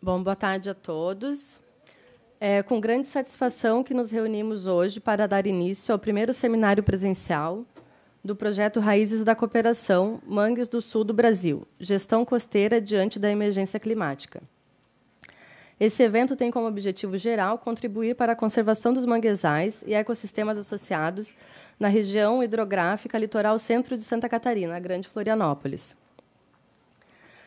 Bom, boa tarde a todos. É com grande satisfação que nos reunimos hoje para dar início ao primeiro seminário presencial do projeto Raízes da Cooperação, Mangues do Sul do Brasil, Gestão Costeira diante da Emergência Climática. Esse evento tem como objetivo geral contribuir para a conservação dos manguezais e ecossistemas associados na região hidrográfica litoral centro de Santa Catarina, a Grande Florianópolis.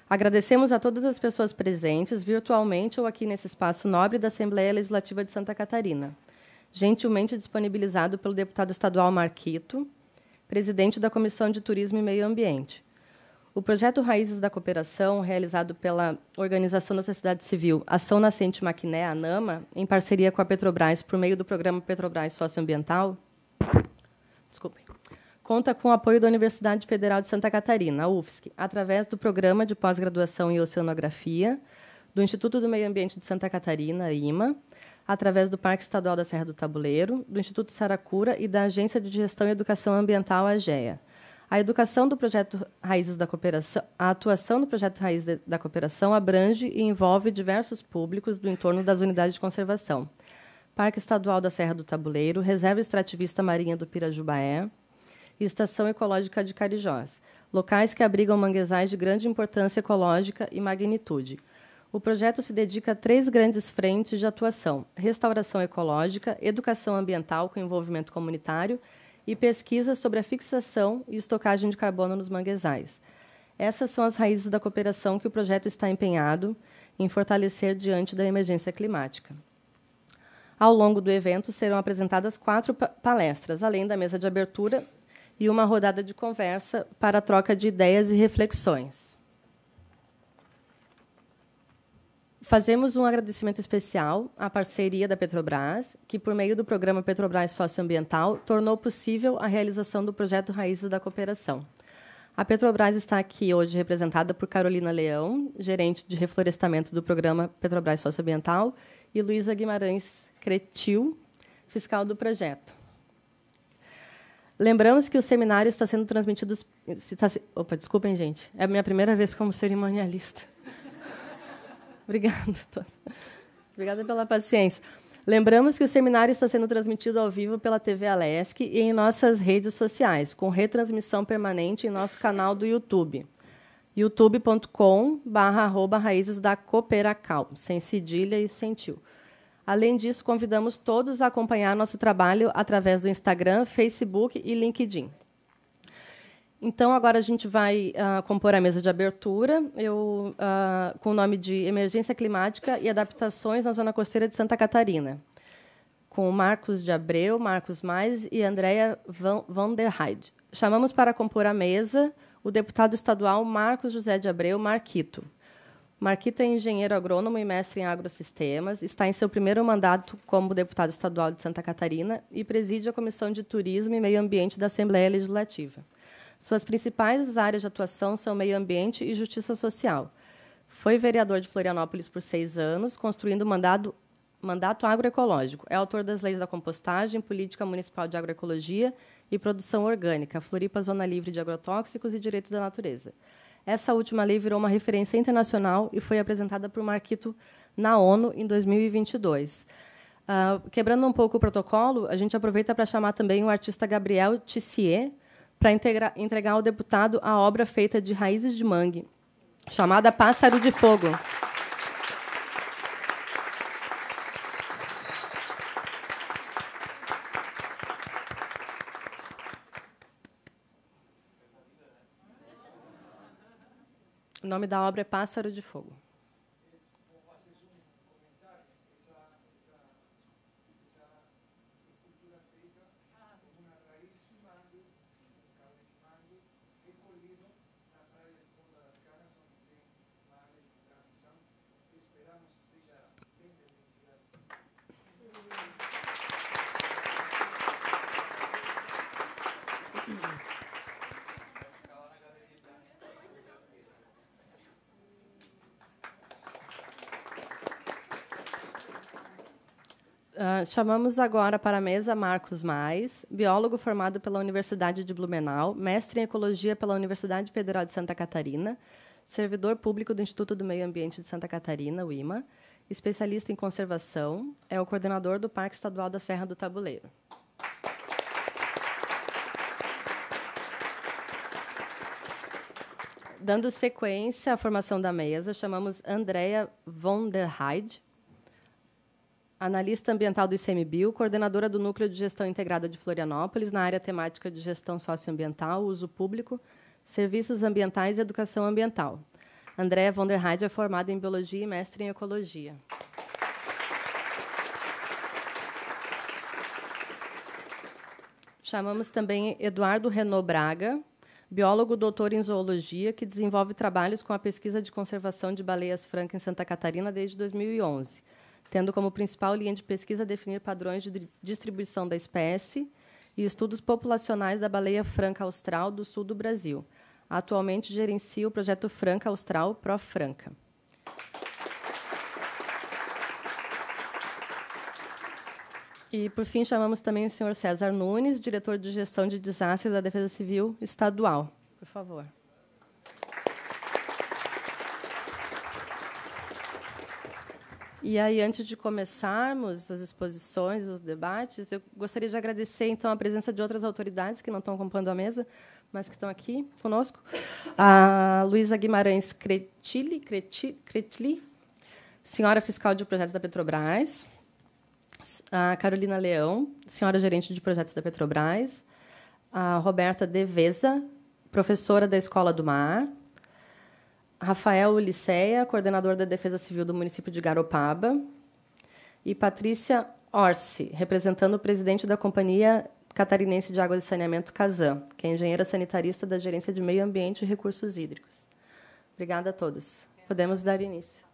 Agradecemos a todas as pessoas presentes, virtualmente ou aqui nesse espaço nobre da Assembleia Legislativa de Santa Catarina, gentilmente disponibilizado pelo deputado estadual Marquito, presidente da Comissão de Turismo e Meio Ambiente. O projeto Raízes da Cooperação, realizado pela Organização da Sociedade Civil Ação Nascente Maquiné, ANAMA, em parceria com a Petrobras, por meio do programa Petrobras Socioambiental, conta com o apoio da Universidade Federal de Santa Catarina, a UFSC, através do Programa de Pós-Graduação em Oceanografia, do Instituto do Meio Ambiente de Santa Catarina, IMA, através do Parque Estadual da Serra do Tabuleiro, do Instituto Saracura e da Agência de Gestão e Educação Ambiental, AGEA. A educação do projeto Raízes da Cooperação, a atuação do projeto Raízes da Cooperação abrange e envolve diversos públicos do entorno das unidades de conservação. Parque Estadual da Serra do Tabuleiro, Reserva Extrativista Marinha do Pirajubaé e Estação Ecológica de Carijós, locais que abrigam manguezais de grande importância ecológica e magnitude. O projeto se dedica a 3 grandes frentes de atuação: restauração ecológica, educação ambiental com envolvimento comunitário e pesquisa sobre a fixação e estocagem de carbono nos manguezais. Essas são as raízes da cooperação que o projeto está empenhado em fortalecer diante da emergência climática. Ao longo do evento, serão apresentadas 4 palestras, além da mesa de abertura e uma rodada de conversa para a troca de ideias e reflexões. Fazemos um agradecimento especial à parceria da Petrobras, que, por meio do programa Petrobras Socioambiental, tornou possível a realização do projeto Raízes da Cooperação. A Petrobras está aqui hoje representada por Carolina Leão, gerente de reflorestamento do programa Petrobras Socioambiental, e Luísa Guimarães Cretil, fiscal do projeto. Lembramos que o seminário está sendo transmitido... Opa, desculpem, gente. É a minha primeira vez como cerimonialista. Obrigada. Obrigada pela paciência. Lembramos que o seminário está sendo transmitido ao vivo pela TV Alesc e em nossas redes sociais, com retransmissão permanente em nosso canal do YouTube, youtube.com/raízes da Cooperacal, sem cedilha e sem tio. Além disso, convidamos todos a acompanhar nosso trabalho através do Instagram, Facebook e LinkedIn. Então, agora a gente vai compor a mesa de abertura, com o nome de Emergência Climática e Adaptações na Zona Costeira de Santa Catarina, com Marcos de Abreu, Marcos Mais e Andréa van der Heide. Chamamos para compor a mesa o deputado estadual Marcos José de Abreu Marquito. Marquito é engenheiro agrônomo e mestre em agrossistemas, está em seu primeiro mandato como deputado estadual de Santa Catarina e preside a Comissão de Turismo e Meio Ambiente da Assembleia Legislativa. Suas principais áreas de atuação são meio ambiente e justiça social. Foi vereador de Florianópolis por 6 anos, construindo mandato agroecológico. É autor das leis da compostagem, política municipal de agroecologia e produção orgânica, Floripa Zona Livre de Agrotóxicos e Direito da Natureza. Essa última lei virou uma referência internacional e foi apresentada por Marquito na ONU em 2022. Quebrando um pouco o protocolo, a gente aproveita para chamar também o artista Gabriel Tissier para entregar ao deputado a obra feita de raízes de mangue, chamada Pássaro de Fogo. O nome da obra é Pássaro de Fogo. Chamamos agora para a mesa Marcos Mais, biólogo formado pela Universidade de Blumenau, mestre em Ecologia pela Universidade Federal de Santa Catarina, servidor público do Instituto do Meio Ambiente de Santa Catarina, o IMA, especialista em conservação, é o coordenador do Parque Estadual da Serra do Tabuleiro. Dando sequência à formação da mesa, chamamos Andrea von der Heide, analista ambiental do ICMBio, coordenadora do Núcleo de Gestão Integrada de Florianópolis, na área temática de gestão socioambiental, uso público, serviços ambientais e educação ambiental. Andrea von der Heide é formada em biologia e mestre em ecologia. Chamamos também Eduardo Renaud Braga, biólogo doutor em zoologia, que desenvolve trabalhos com a pesquisa de conservação de baleias francas em Santa Catarina desde 2011, tendo como principal linha de pesquisa definir padrões de distribuição da espécie e estudos populacionais da baleia franca austral do sul do Brasil. Atualmente gerencia o projeto Franca Austral ProFranca. E, por fim, chamamos também o senhor César Nunes, diretor de gestão de desastres da Defesa Civil Estadual. Por favor. E aí, antes de começarmos as exposições, os debates, eu gostaria de agradecer, então, a presença de outras autoridades que não estão ocupando a mesa, mas que estão aqui conosco. A Luísa Guimarães Cretili, senhora fiscal de projetos da Petrobras. A Carolina Leão, senhora gerente de projetos da Petrobras. A Roberta Deveza, professora da Escola do Mar. Rafael Uliceia, coordenador da Defesa Civil do município de Garopaba. E Patrícia Orsi, representando o presidente da Companhia Catarinense de Água e Saneamento, CASAM, que é engenheira sanitarista da Gerência de Meio Ambiente e Recursos Hídricos. Obrigada a todos. Podemos dar início.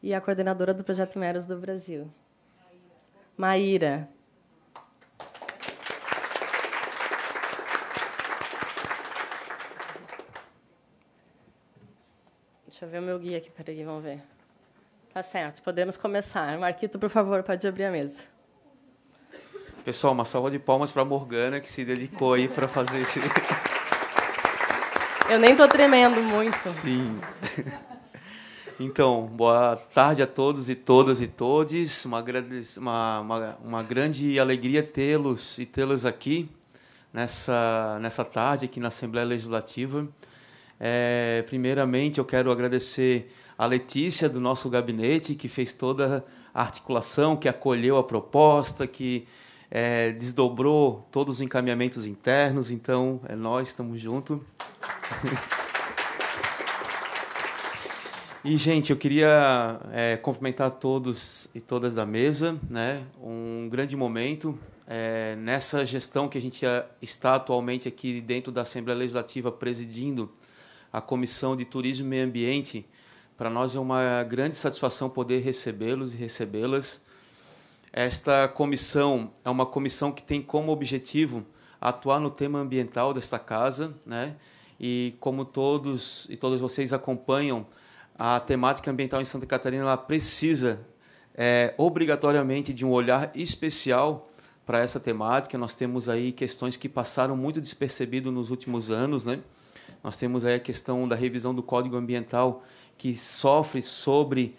E a coordenadora do Projeto Meros do Brasil. Maíra. Deixa eu ver o meu guia aqui. Peraí, vamos ver. Tá certo, podemos começar. Marquito, por favor, pode abrir a mesa. Pessoal, uma salva de palmas para a Morgana, que se dedicou aí para fazer esse... Eu nem estou tremendo muito. Sim. Então, boa tarde a todos e todas e todes. Uma grande alegria tê-los e tê-las aqui nessa tarde, aqui na Assembleia Legislativa. Primeiramente, eu quero agradecer a Letícia, do nosso gabinete, que fez toda a articulação, que acolheu a proposta, que desdobrou todos os encaminhamentos internos. Então, nós estamos juntos. E, gente, eu queria cumprimentar todos e todas da mesa, né? Um grande momento nessa gestão que a gente está atualmente aqui dentro da Assembleia Legislativa, presidindo a Comissão de Turismo e Meio Ambiente. Para nós é uma grande satisfação poder recebê-los e recebê-las. Esta comissão é uma comissão que tem como objetivo atuar no tema ambiental desta casa, né? E como todos e todas vocês acompanham, a temática ambiental em Santa Catarina ela precisa obrigatoriamente de um olhar especial para essa temática. Nós temos aí questões que passaram muito despercebido nos últimos anos, né? Nós temos aí a questão da revisão do Código Ambiental, que sofre sobre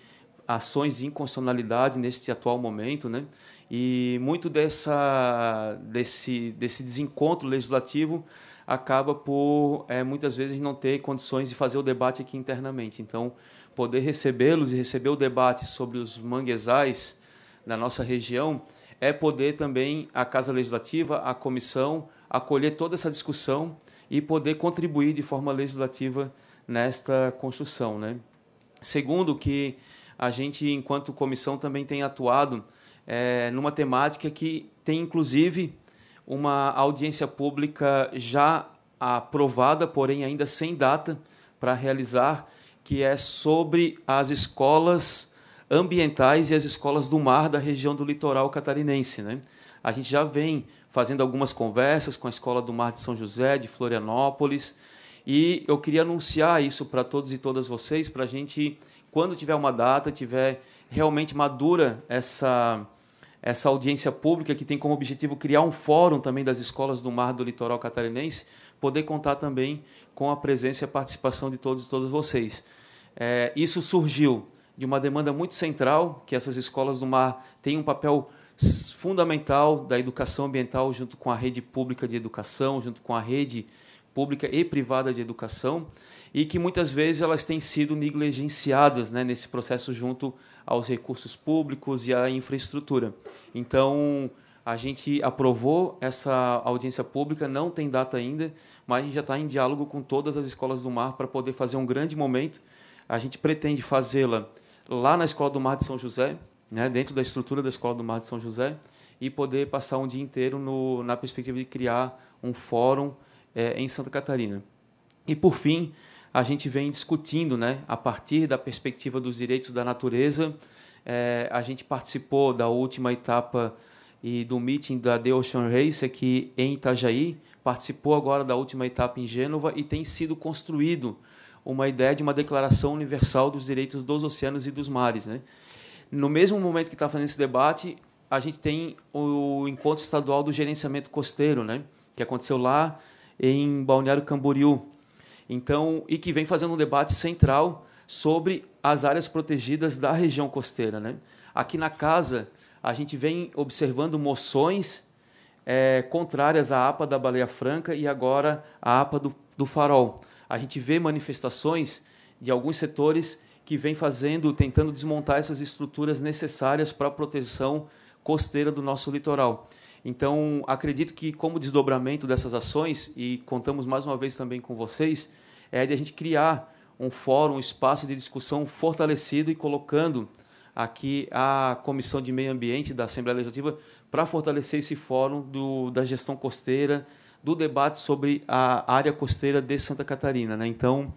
ações de inconstitucionalidade neste atual momento, né? E muito desse desencontro legislativo acaba por, muitas vezes, não ter condições de fazer o debate aqui internamente. Então, poder recebê-los e receber o debate sobre os manguezais da nossa região é poder também a Casa Legislativa, a comissão, acolher toda essa discussão e poder contribuir de forma legislativa nesta construção, né? Segundo, que a gente, enquanto comissão, também tem atuado numa temática que tem, inclusive, uma audiência pública já aprovada, porém ainda sem data para realizar, que é sobre as escolas ambientais e as escolas do mar da região do litoral catarinense, né? A gente já vem fazendo algumas conversas com a Escola do Mar de São José, de Florianópolis, e eu queria anunciar isso para todos e todas vocês, para a gente, quando tiver uma data, tiver realmente madura essa audiência pública, que tem como objetivo criar um fórum também das escolas do mar do litoral catarinense, poder contar também com a presença e a participação de todos e todas vocês. Isso surgiu de uma demanda muito central, que essas escolas do mar têm um papel fundamental da educação ambiental junto com a rede pública de educação, junto com a rede pública e privada de educação, e que muitas vezes elas têm sido negligenciadas, né, nesse processo junto aos recursos públicos e à infraestrutura. Então, a gente aprovou essa audiência pública, não tem data ainda, mas a gente já está em diálogo com todas as escolas do mar para poder fazer um grande momento. A gente pretende fazê-la lá na Escola do Mar de São José, né, dentro da estrutura da Escola do Mar de São José, e poder passar um dia inteiro na perspectiva de criar um fórum em Santa Catarina. E, por fim, a gente vem discutindo, né, a partir da perspectiva dos direitos da natureza. A gente participou da última etapa e do meeting da The Ocean Race aqui em Itajaí, participou agora da última etapa em Gênova e tem sido construído uma ideia de uma Declaração Universal dos Direitos dos Oceanos e dos Mares, né? No mesmo momento que está fazendo esse debate, a gente tem o Encontro Estadual do Gerenciamento Costeiro, né, que aconteceu lá em Balneário Camboriú. Então, e que vem fazendo um debate central sobre as áreas protegidas da região costeira, né? Aqui na casa, a gente vem observando moções contrárias à APA da Baleia Franca e agora à APA do Farol. A gente vê manifestações de alguns setores que vêm tentando desmontar essas estruturas necessárias para a proteção costeira do nosso litoral. Então, acredito que, como desdobramento dessas ações, e contamos mais uma vez também com vocês, de a gente criar um fórum, um espaço de discussão fortalecido e colocando aqui a Comissão de Meio Ambiente da Assembleia Legislativa para fortalecer esse fórum da gestão costeira, do debate sobre a área costeira de Santa Catarina, né? Então,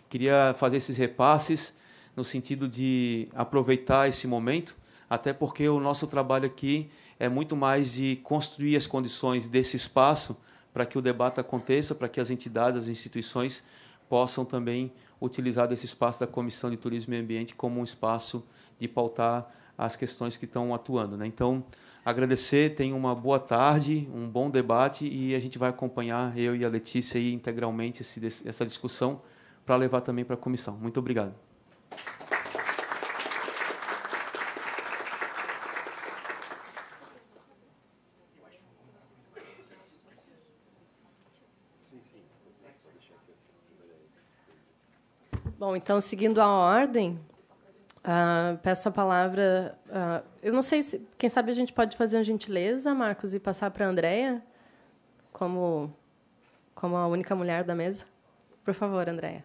queria fazer esses repasses no sentido de aproveitar esse momento, até porque o nosso trabalho aqui é muito mais de construir as condições desse espaço para que o debate aconteça, para que as entidades, as instituições possam também utilizar desse espaço da Comissão de Turismo e Meio Ambiente como um espaço de pautar as questões que estão atuando, né? Então, agradecer, tenham uma boa tarde, um bom debate, e a gente vai acompanhar, eu e a Letícia, aí, integralmente essa discussão para levar também para a comissão. Muito obrigado. Bom, então, seguindo a ordem, peço a palavra... eu não sei se... Quem sabe a gente pode fazer uma gentileza, Marcos, e passar para a Andréia, como a única mulher da mesa. Por favor, Andréia.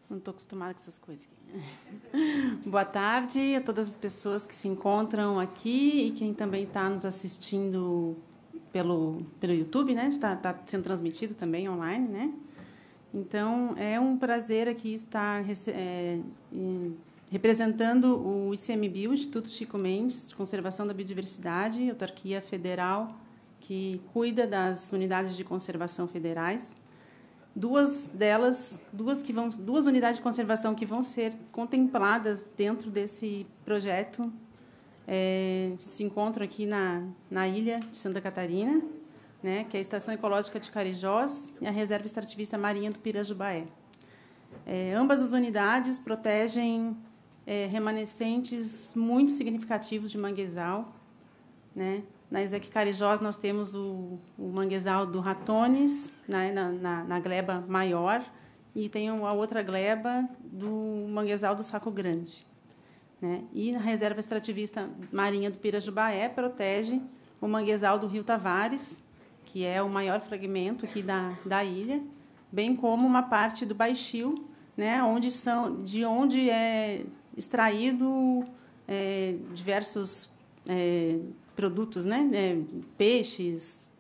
Não estou acostumada com essas coisas aqui. Boa tarde a todas as pessoas que se encontram aqui e quem também está nos assistindo pelo YouTube, né? Está sendo transmitido também online, né? Então, é um prazer aqui estar representando o ICMBio, Instituto Chico Mendes, de Conservação da Biodiversidade, autarquia federal que cuida das unidades de conservação federais. Duas unidades de conservação que vão ser contempladas dentro desse projeto se encontram aqui na ilha de Santa Catarina, né, que é a Estação Ecológica de Carijós e a Reserva Extrativista Marinha do Pirajubaé. Ambas as unidades protegem remanescentes muito significativos de manguezal, né? Na Isaac Carijós, nós temos o manguezal do Ratones, né, na gleba maior, e tem a outra gleba do manguezal do Saco Grande, né? E na Reserva Extrativista Marinha do Pirajubaé protege o manguezal do Rio Tavares, que é o maior fragmento aqui da ilha, bem como uma parte do Baixio, né, de onde é extraído diversos produtos, né, peixes,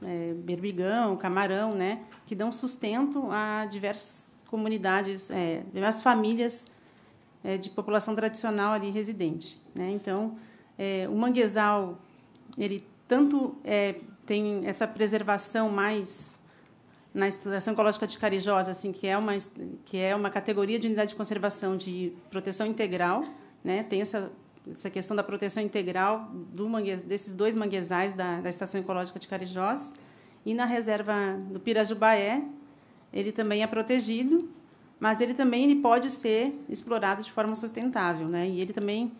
berbigão, camarão, né, que dão sustento a diversas comunidades, diversas famílias de população tradicional ali residente, né? Então, o manguezal, ele tanto tem essa preservação mais na Estação Ecológica de Carijós, assim, que é uma categoria de unidade de conservação de proteção integral, né? Tem essa essa questão da proteção integral desses 2 manguezais da Estação Ecológica de Carijós. E na reserva do Pirajubaé, ele também é protegido, mas ele pode ser explorado de forma sustentável, né? E ele também,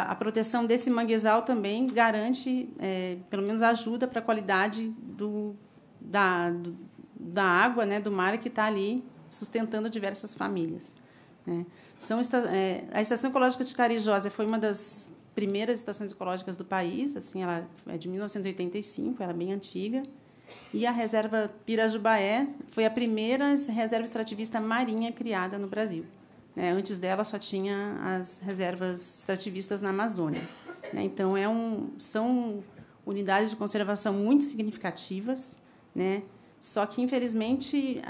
a proteção desse manguezal também garante, pelo menos ajuda para a qualidade da água, né, do mar que está ali sustentando diversas famílias, né? A Estação Ecológica de Carijós foi uma das primeiras estações ecológicas do país, assim, ela é de 1985, ela é bem antiga. E a reserva Pirajubaé foi a primeira reserva extrativista marinha criada no Brasil, né? Antes dela só tinha as reservas extrativistas na Amazônia, né? Então são unidades de conservação muito significativas, né? Só que infelizmente,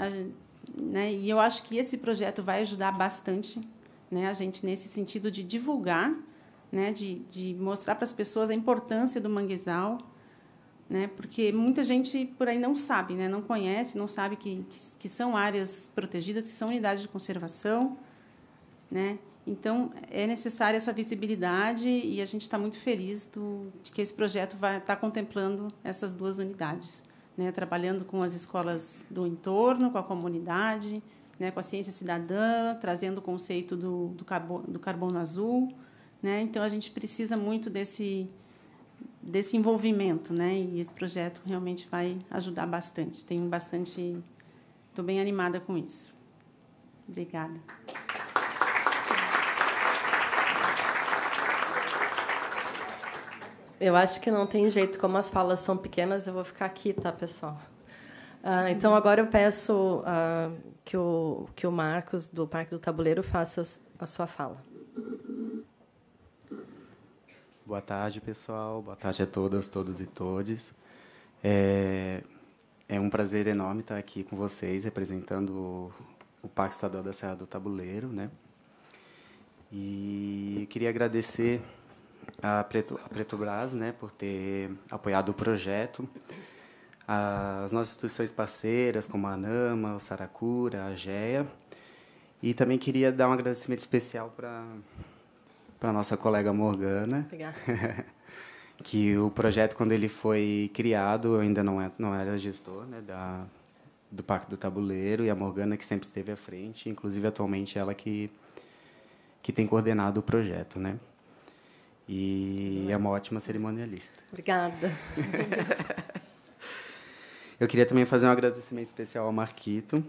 né, e eu acho que esse projeto vai ajudar bastante, né, a gente nesse sentido de divulgar, né, de mostrar para as pessoas a importância do manguezal, né, porque muita gente por aí não sabe, né, não conhece, não sabe que são áreas protegidas, que são unidades de conservação, né? Então é necessária essa visibilidade e a gente está muito feliz de que esse projeto vai estar contemplando essas 2 unidades, né, trabalhando com as escolas do entorno, com a comunidade, né, com a ciência cidadã, trazendo o conceito do carbono azul, né? Então a gente precisa muito desse envolvimento, né? E esse projeto realmente vai ajudar bastante. Estou bem animada com isso. Obrigada. Eu acho que não tem jeito, como as falas são pequenas, eu vou ficar aqui, tá, pessoal? Então, agora eu peço que o Marcos, do Parque do Tabuleiro, faça a sua fala. Boa tarde, pessoal. Boa tarde a todas, todos e todes. É um prazer enorme estar aqui com vocês, representando o Parque Estadual da Serra do Tabuleiro, né? E queria agradecer a Petrobras, né, por ter apoiado o projeto, as nossas instituições parceiras, como a ANAMA, o Saracura, a AGEA, e também queria dar um agradecimento especial para a nossa colega Morgana. Obrigada. Que o projeto, quando ele foi criado, eu ainda não era gestor, né, do Parque do Tabuleiro, e a Morgana que sempre esteve à frente, inclusive atualmente ela que tem coordenado o projeto, né? E é uma ótima cerimonialista. Obrigada. Eu queria também fazer um agradecimento especial ao Marquito,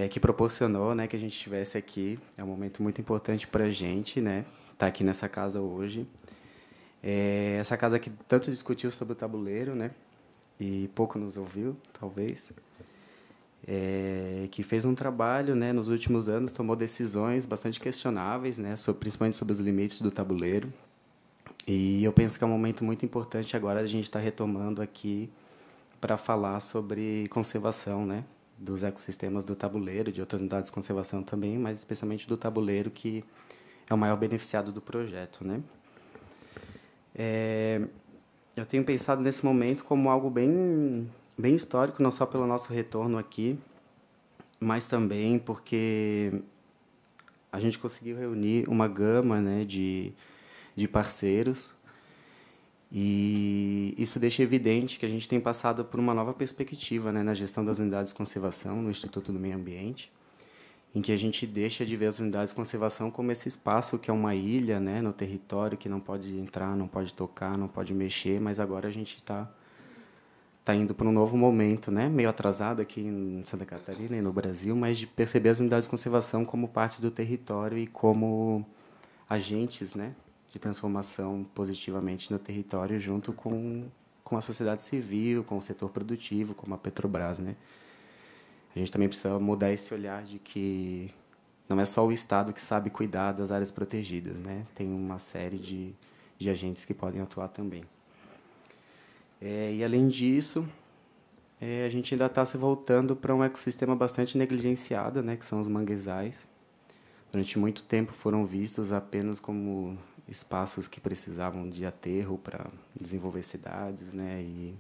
que proporcionou, né, que a gente estivesse aqui. É um momento muito importante para a gente, né, estar aqui nessa casa hoje. Essa casa que tanto discutiu sobre o tabuleiro, né, e pouco nos ouviu, talvez. Que fez um trabalho, né, nos últimos anos, tomou decisões bastante questionáveis, né, principalmente sobre os limites do tabuleiro. E eu penso que é um momento muito importante agora a gente estar retomando aqui para falar sobre conservação, né, dos ecossistemas do tabuleiro, de outras unidades de conservação também, mas especialmente do tabuleiro, que é o maior beneficiado do projeto, né. Eu tenho pensado nesse momento como algo bem histórico, não só pelo nosso retorno aqui, mas também porque a gente conseguiu reunir uma gama, né, de parceiros, e isso deixa evidente que a gente tem passado por uma nova perspectiva, né, na gestão das unidades de conservação no Instituto do Meio Ambiente, em que a gente deixa de ver as unidades de conservação como esse espaço que é uma ilha, né, no território, que não pode entrar, não pode tocar, não pode mexer, mas agora a gente está indo para um novo momento, né, meio atrasado aqui em Santa Catarina e no Brasil, mas de perceber as unidades de conservação como parte do território e como agentes, né, de transformação positivamente no território, junto com a sociedade civil, com o setor produtivo, como a Petrobras, né. A gente também precisa mudar esse olhar de que não é só o Estado que sabe cuidar das áreas protegidas, né, tem uma série de agentes que podem atuar também. E, além disso, a gente ainda está se voltando para um ecossistema bastante negligenciado, né, que são os manguezais. Durante muito tempo foram vistos apenas como espaços que precisavam de aterro para desenvolver cidades, né, e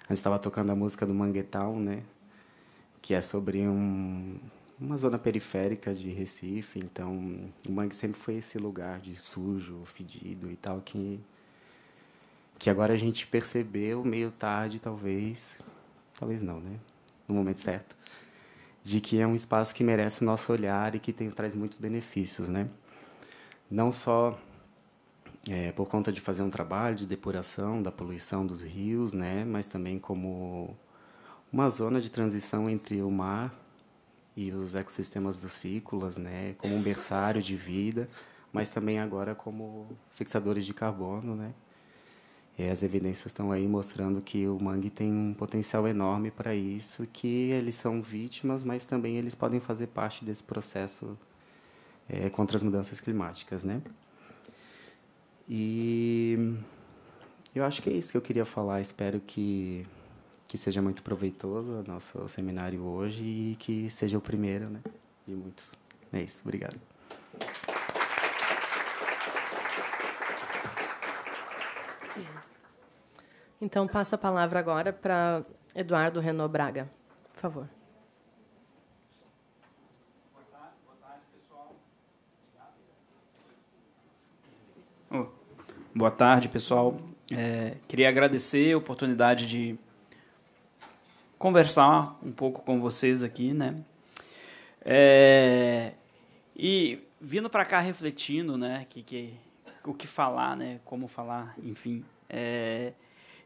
a gente estava tocando a música do Manguetown, né, que é sobre uma zona periférica de Recife, então o mangue sempre foi esse lugar de sujo, fedido e tal, que agora a gente percebeu meio tarde, talvez não, né? No momento certo, de que é um espaço que merece nosso olhar e que traz muitos benefícios, né? Não só por conta de fazer um trabalho de depuração da poluição dos rios, né? Mas também como uma zona de transição entre o mar e os ecossistemas dos cículas, né? Como um berçário de vida, mas também agora como fixadores de carbono, né? As evidências estão aí mostrando que o mangue tem um potencial enorme para isso, que eles são vítimas, mas também eles podem fazer parte desse processo contra as mudanças climáticas, né? E eu acho que é isso que eu queria falar. Espero que seja muito proveitoso o nosso seminário hoje e que seja o primeiro, né, de muitos. É isso. Obrigado. Então, passo a palavra agora para Eduardo Renaud Braga. Por favor. Boa tarde, pessoal. Boa tarde, pessoal. Queria agradecer a oportunidade de conversar um pouco com vocês aqui, né? E vindo para cá refletindo, né, o que falar, né, como falar, enfim.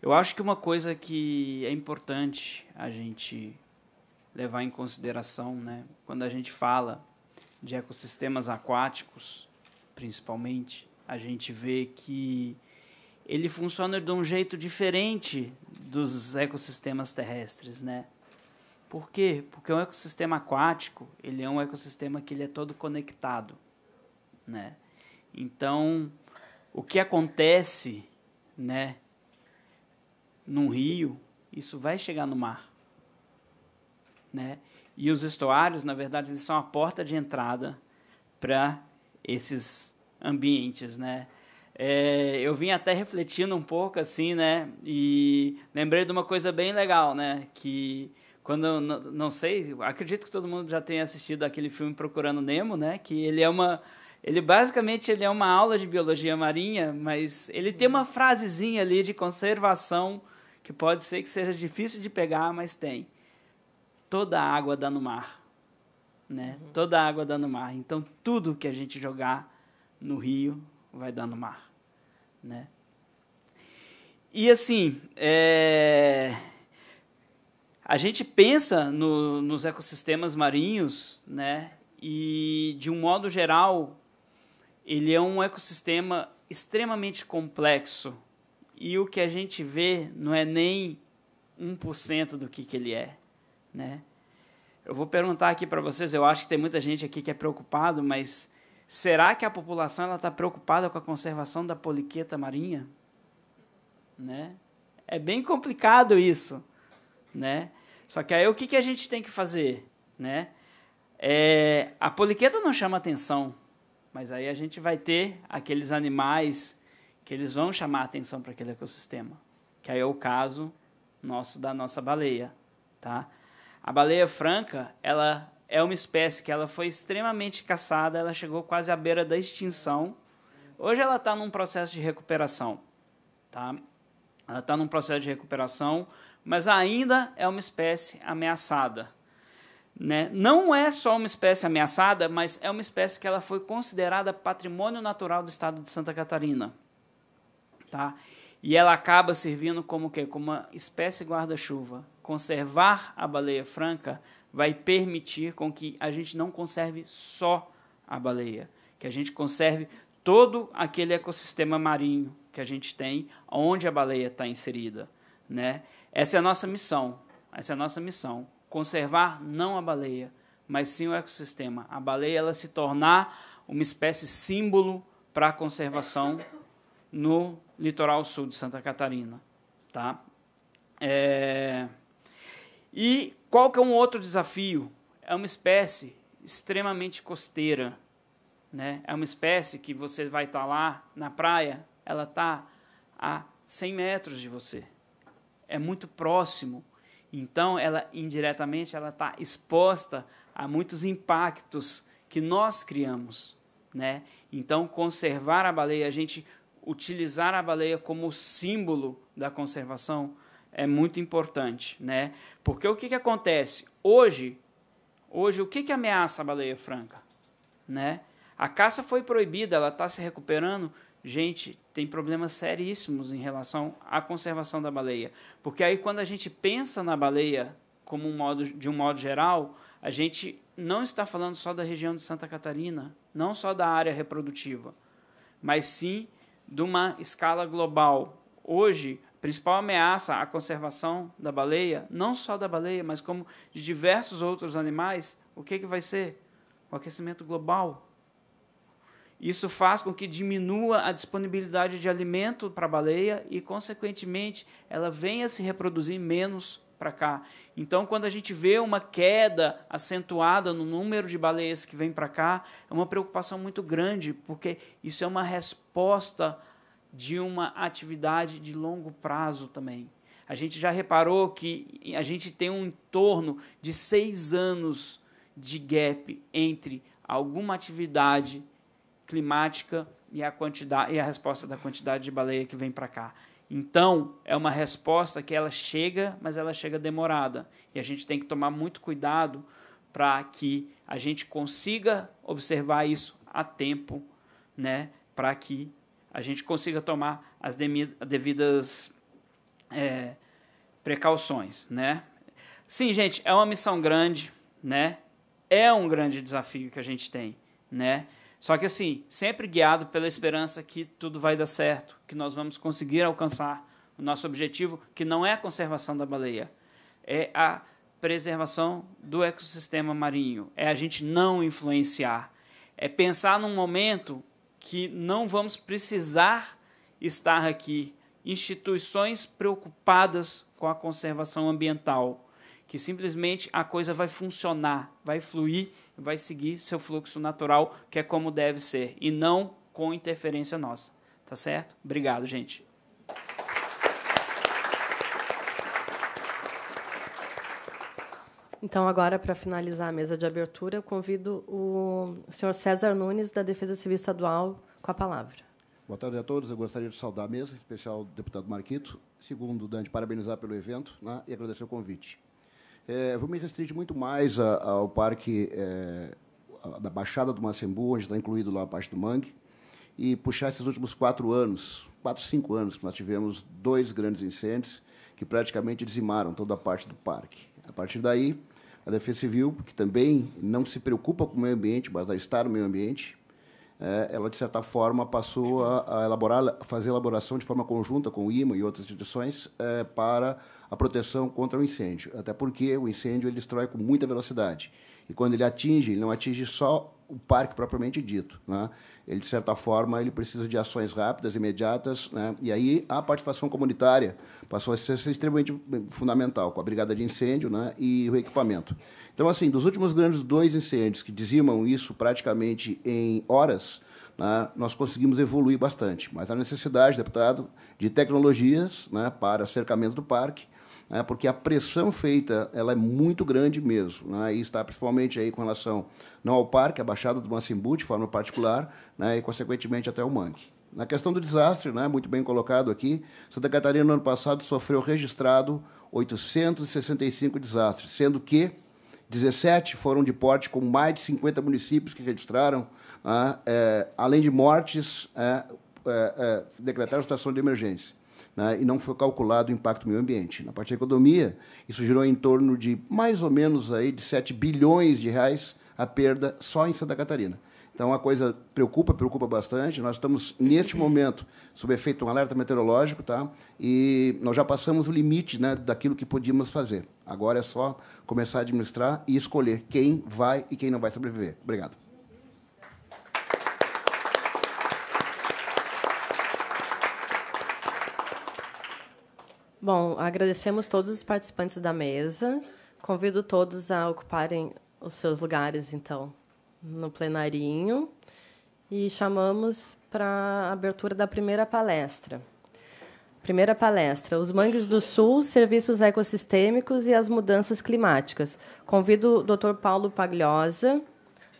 Eu acho que uma coisa que é importante a gente levar em consideração, né, quando a gente fala de ecossistemas aquáticos, principalmente, a gente vê que ele funciona de um jeito diferente dos ecossistemas terrestres, né? Por quê? Porque um ecossistema aquático, ele é um ecossistema que ele é todo conectado, né? Então, o que acontece, né, num rio, isso vai chegar no mar, né? E os estuários, na verdade, eles são a porta de entrada para esses ambientes, né? Eu vim até refletindo um pouco, assim, né? E lembrei de uma coisa bem legal, né? Que quando, não sei, acredito que todo mundo já tenha assistido aquele filme Procurando Nemo, né? Que ele basicamente é uma aula de biologia marinha, mas ele tem uma frasezinha ali de conservação que pode ser que seja difícil de pegar, mas tem. Toda a água dá no mar, né? Toda a água dá no mar. Então, tudo que a gente jogar no rio vai dar no mar, né? E assim, a gente pensa nos ecossistemas marinhos, né? E de um modo geral, ele é um ecossistema extremamente complexo. E o que a gente vê não é nem 1% do que ele é, né? Eu vou perguntar aqui para vocês, eu acho que tem muita gente aqui que é preocupado, mas será que a população está preocupada com a conservação da poliqueta marinha? Né? É bem complicado isso, né? Só que aí o que a gente tem que fazer, né? A poliqueta não chama atenção, mas aí a gente vai ter aqueles animais que eles vão chamar atenção para aquele ecossistema, que aí é o caso da nossa baleia, tá? A baleia franca, ela é uma espécie que ela foi extremamente caçada, ela chegou quase à beira da extinção. Hoje ela está num processo de recuperação, tá? Ela está num processo de recuperação, mas ainda é uma espécie ameaçada, né? Não é só uma espécie ameaçada, mas é uma espécie que ela foi considerada patrimônio natural do estado de Santa Catarina, tá? E ela acaba servindo como o quê? Como uma espécie guarda-chuva. Conservar a baleia franca vai permitir com que a gente não conserve só a baleia, que a gente conserve todo aquele ecossistema marinho que a gente tem, onde a baleia está inserida, né? Essa é a nossa missão, conservar não a baleia, mas sim o ecossistema. A baleia, ela se tornar uma espécie símbolo para a conservação no litoral sul de Santa Catarina, tá? E qual que é um outro desafio? É uma espécie extremamente costeira, né? É uma espécie que você vai estar lá na praia, ela está a 100 metros de você. É muito próximo. Então, ela indiretamente ela está exposta há muitos impactos que nós criamos, né? Então, conservar a baleia, a gente utilizar a baleia como símbolo da conservação é muito importante, né? Porque o que acontece? Hoje o que ameaça a baleia franca? Né? A caça foi proibida, ela está se recuperando. Gente, tem problemas seríssimos em relação à conservação da baleia. Porque aí, quando a gente pensa na baleia como de um modo geral, a gente não está falando só da região de Santa Catarina, não só da área reprodutiva, mas sim de uma escala global. Hoje, a principal ameaça à conservação da baleia, não só da baleia, mas como de diversos outros animais, o que vai ser? O aquecimento global. Isso faz com que diminua a disponibilidade de alimento para a baleia e, consequentemente, ela venha se reproduzir menos para cá. Então, quando a gente vê uma queda acentuada no número de baleias que vem para cá, é uma preocupação muito grande, porque isso é uma resposta de uma atividade de longo prazo também. A gente já reparou que a gente tem um entorno de 6 anos de gap entre alguma atividade climática e a resposta da quantidade de baleia que vem para cá. Então, é uma resposta que ela chega, mas ela chega demorada. E a gente tem que tomar muito cuidado para que a gente consiga observar isso a tempo, né? Para que a gente consiga tomar as devidas precauções, né? Sim, gente, é uma missão grande, né? É um grande desafio que a gente tem, né? Só que, assim, sempre guiado pela esperança que tudo vai dar certo, que nós vamos conseguir alcançar o nosso objetivo, que não é a conservação da baleia, é a preservação do ecossistema marinho, é a gente não influenciar, é pensar num momento que não vamos precisar estar aqui, instituições preocupadas com a conservação ambiental, que simplesmente a coisa vai funcionar, vai fluir, vai seguir seu fluxo natural, que é como deve ser, e não com interferência nossa. Tá certo? Obrigado, gente. Então, agora, para finalizar a mesa de abertura, eu convido o senhor César Nunes, da Defesa Civil Estadual, com a palavra. Boa tarde a todos. Eu gostaria de saudar a mesa, em especial o deputado Marquito. Segundo, Dante, parabenizar pelo evento, né, e agradecer o convite. Vou me restringir muito mais ao parque da Baixada do Macembu, onde está incluído lá a parte do mangue, e puxar esses últimos 4 anos, 4, 5 anos, que nós tivemos 2 grandes incêndios que praticamente dizimaram toda a parte do parque. A partir daí, a Defesa Civil, que também não se preocupa com o meio ambiente, mas a estar no meio ambiente, ela, de certa forma, passou a fazer elaboração de forma conjunta com o IMA e outras instituições para a proteção contra o incêndio, até porque o incêndio ele destrói com muita velocidade. E, quando ele não atinge só o parque propriamente dito, né? Ele, de certa forma, ele precisa de ações rápidas, imediatas, né? E aí a participação comunitária passou a ser extremamente fundamental, com a brigada de incêndio, né? E o equipamento. Então, assim, dos últimos grandes 2 incêndios que dizimam isso praticamente em horas, né, nós conseguimos evoluir bastante. Mas há necessidade, deputado, de tecnologias, né, para cercamento do parque, porque a pressão feita ela é muito grande mesmo, né, e está principalmente aí com relação não ao parque, a Baixada do Macembu, de forma particular, né, e, consequentemente, até o mangue. Na questão do desastre, né, muito bem colocado aqui, Santa Catarina, no ano passado, sofreu registrado 865 desastres, sendo que 17 foram de porte, com mais de 50 municípios que registraram, além de mortes, decretaram situação de emergência. Né, e não foi calculado o impacto no meio ambiente. Na parte da economia, isso girou em torno de mais ou menos aí de 7 bilhões de reais a perda só em Santa Catarina. Então, a coisa preocupa bastante. Nós estamos, neste momento, sob efeito de um alerta meteorológico, tá? E nós já passamos o limite, né, daquilo que podíamos fazer. Agora é só começar a administrar e escolher quem vai e quem não vai sobreviver. Obrigado. Bom, agradecemos todos os participantes da mesa. Convido todos a ocuparem os seus lugares, então, no plenarinho. E chamamos para a abertura da primeira palestra. Primeira palestra, Os Mangues do Sul, Serviços Ecossistêmicos e as Mudanças Climáticas. Convido o Dr. Paulo Pagliosa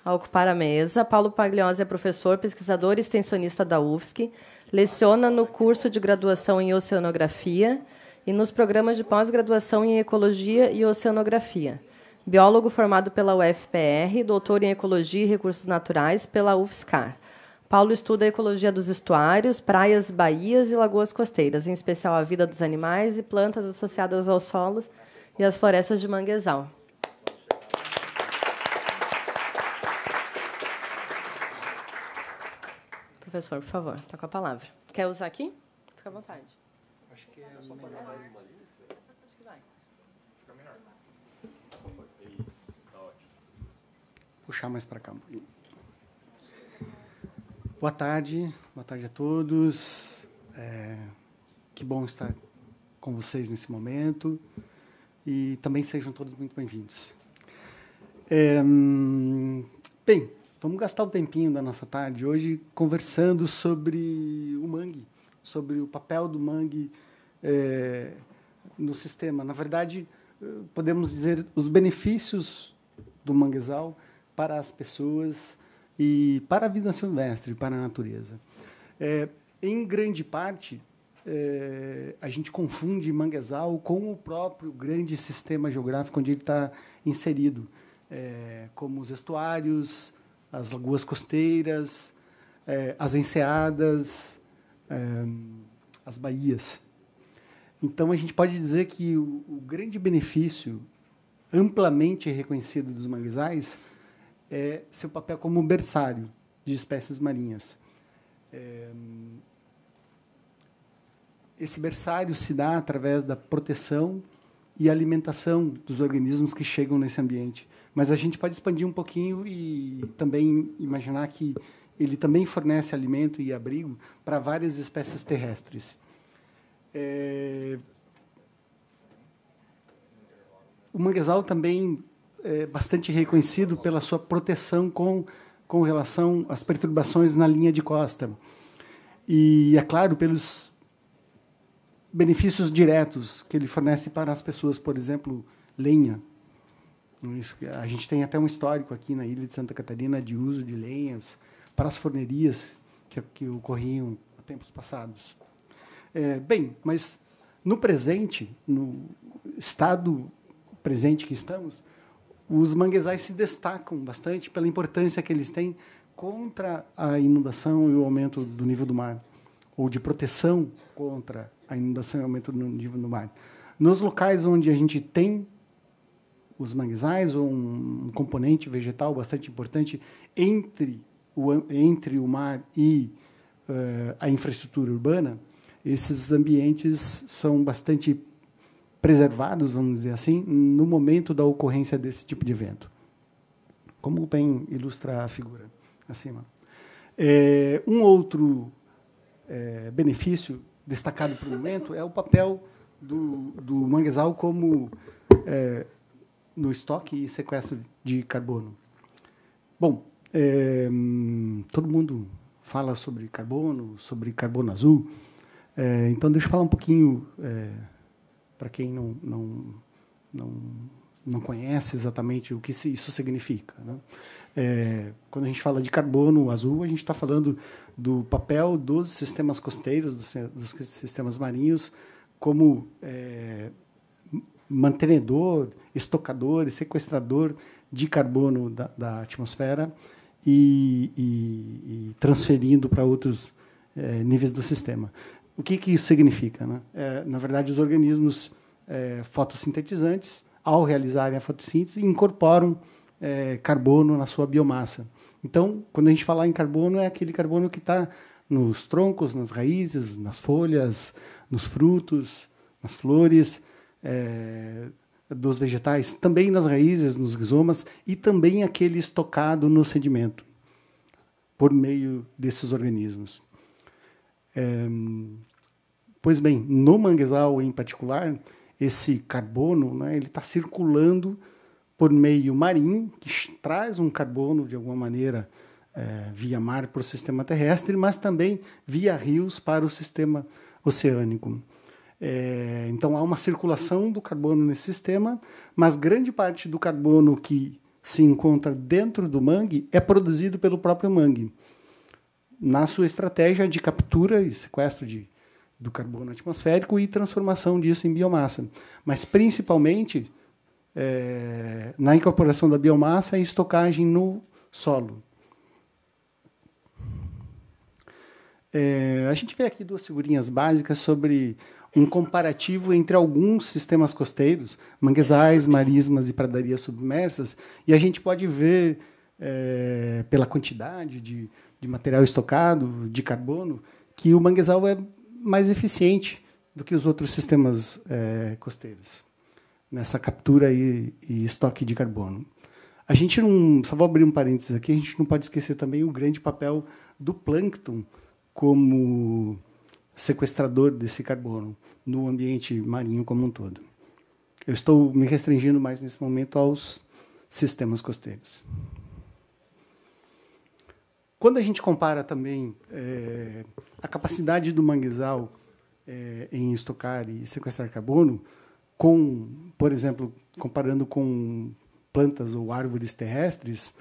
a ocupar a mesa. Paulo Pagliosa é professor, pesquisador e extensionista da UFSC, leciona no curso de graduação em Oceanografia e nos programas de pós-graduação em Ecologia e Oceanografia. Biólogo formado pela UFPR, doutor em Ecologia e Recursos Naturais pela UFSCar. Paulo estuda a ecologia dos estuários, praias, baías e lagoas costeiras, em especial a vida dos animais e plantas associadas aos solos e às florestas de manguezal. Professor, por favor, está com a palavra. Quer usar aqui? Fica à vontade. Acho que é melhor mais uma linha. Acho que vai. Fica menor. Isso, tá ótimo. Puxar mais para cá um pouquinho. Boa tarde a todos. Que bom estar com vocês nesse momento e também sejam todos muito bem-vindos. Bem, vamos gastar um tempinho da nossa tarde hoje conversando sobre o mangue, sobre o papel do mangue no sistema. Na verdade, podemos dizer os benefícios do manguezal para as pessoas e para a vida silvestre, para a natureza. Em grande parte, a gente confunde manguezal com o próprio grande sistema geográfico onde ele está inserido, como os estuários, as lagoas costeiras, as enseadas, as baías. Então, a gente pode dizer que o grande benefício amplamente reconhecido dos manguezais é seu papel como berçário de espécies marinhas. Esse berçário se dá através da proteção e alimentação dos organismos que chegam nesse ambiente. Mas a gente pode expandir um pouquinho e também imaginar que ele também fornece alimento e abrigo para várias espécies terrestres. O manguezal também é bastante reconhecido pela sua proteção com relação às perturbações na linha de costa. E, é claro, pelos benefícios diretos que ele fornece para as pessoas, por exemplo, lenha. A gente tem até um histórico aqui na ilha de Santa Catarina de uso de lenhas para as fornerias que ocorriam há tempos passados. Bem, mas no presente, no estado presente que estamos, os manguezais se destacam bastante pela importância que eles têm contra a inundação e o aumento do nível do mar, ou de proteção contra a inundação e o aumento do nível do mar. Nos locais onde a gente tem os manguezais, ou um componente vegetal bastante importante entre o mar e a infraestrutura urbana, esses ambientes são bastante preservados, vamos dizer assim, no momento da ocorrência desse tipo de evento. Como bem ilustra a figura acima. Um outro benefício destacado para o momento é o papel do manguezal como no estoque e sequestro de carbono. Bom, todo mundo fala sobre carbono azul, então deixa eu falar um pouquinho para quem não conhece exatamente o que isso significa, né? Quando a gente fala de carbono azul, a gente está falando do papel dos sistemas costeiros, dos sistemas marinhos, como mantenedor, estocador e sequestrador de carbono da atmosfera e transferindo para outros níveis do sistema. O que isso significa, né? Na verdade, os organismos fotossintetizantes, ao realizarem a fotossíntese, incorporam carbono na sua biomassa. Então, quando a gente fala em carbono, é aquele carbono que está nos troncos, nas raízes, nas folhas, nos frutos, nas flores dos vegetais, também nas raízes, nos rizomas, e também aquele estocado no sedimento, por meio desses organismos. Pois bem, no manguezal em particular, esse carbono, né, ele está circulando por meio marinho, que traz um carbono, de alguma maneira, via mar para o sistema terrestre, mas também via rios para o sistema oceânico. Então, há uma circulação do carbono nesse sistema, mas grande parte do carbono que se encontra dentro do mangue é produzido pelo próprio mangue, na sua estratégia de captura e sequestro do carbono atmosférico e transformação disso em biomassa. Mas, principalmente, na incorporação da biomassa e estocagem no solo. A gente vê aqui 2 figurinhas básicas sobre um comparativo entre alguns sistemas costeiros, manguezais, marismas e pradarias submersas, e a gente pode ver, pela quantidade de material estocado, de carbono, que o manguezal é mais eficiente do que os outros sistemas costeiros, nessa captura e estoque de carbono. A gente não, só vou abrir um parênteses aqui, a gente não pode esquecer também o grande papel do plâncton como sequestrador desse carbono no ambiente marinho como um todo. Eu estou me restringindo mais nesse momento aos sistemas costeiros. Quando a gente compara também a capacidade do manguezal em estocar e sequestrar carbono, por exemplo, comparando com plantas ou árvores terrestres,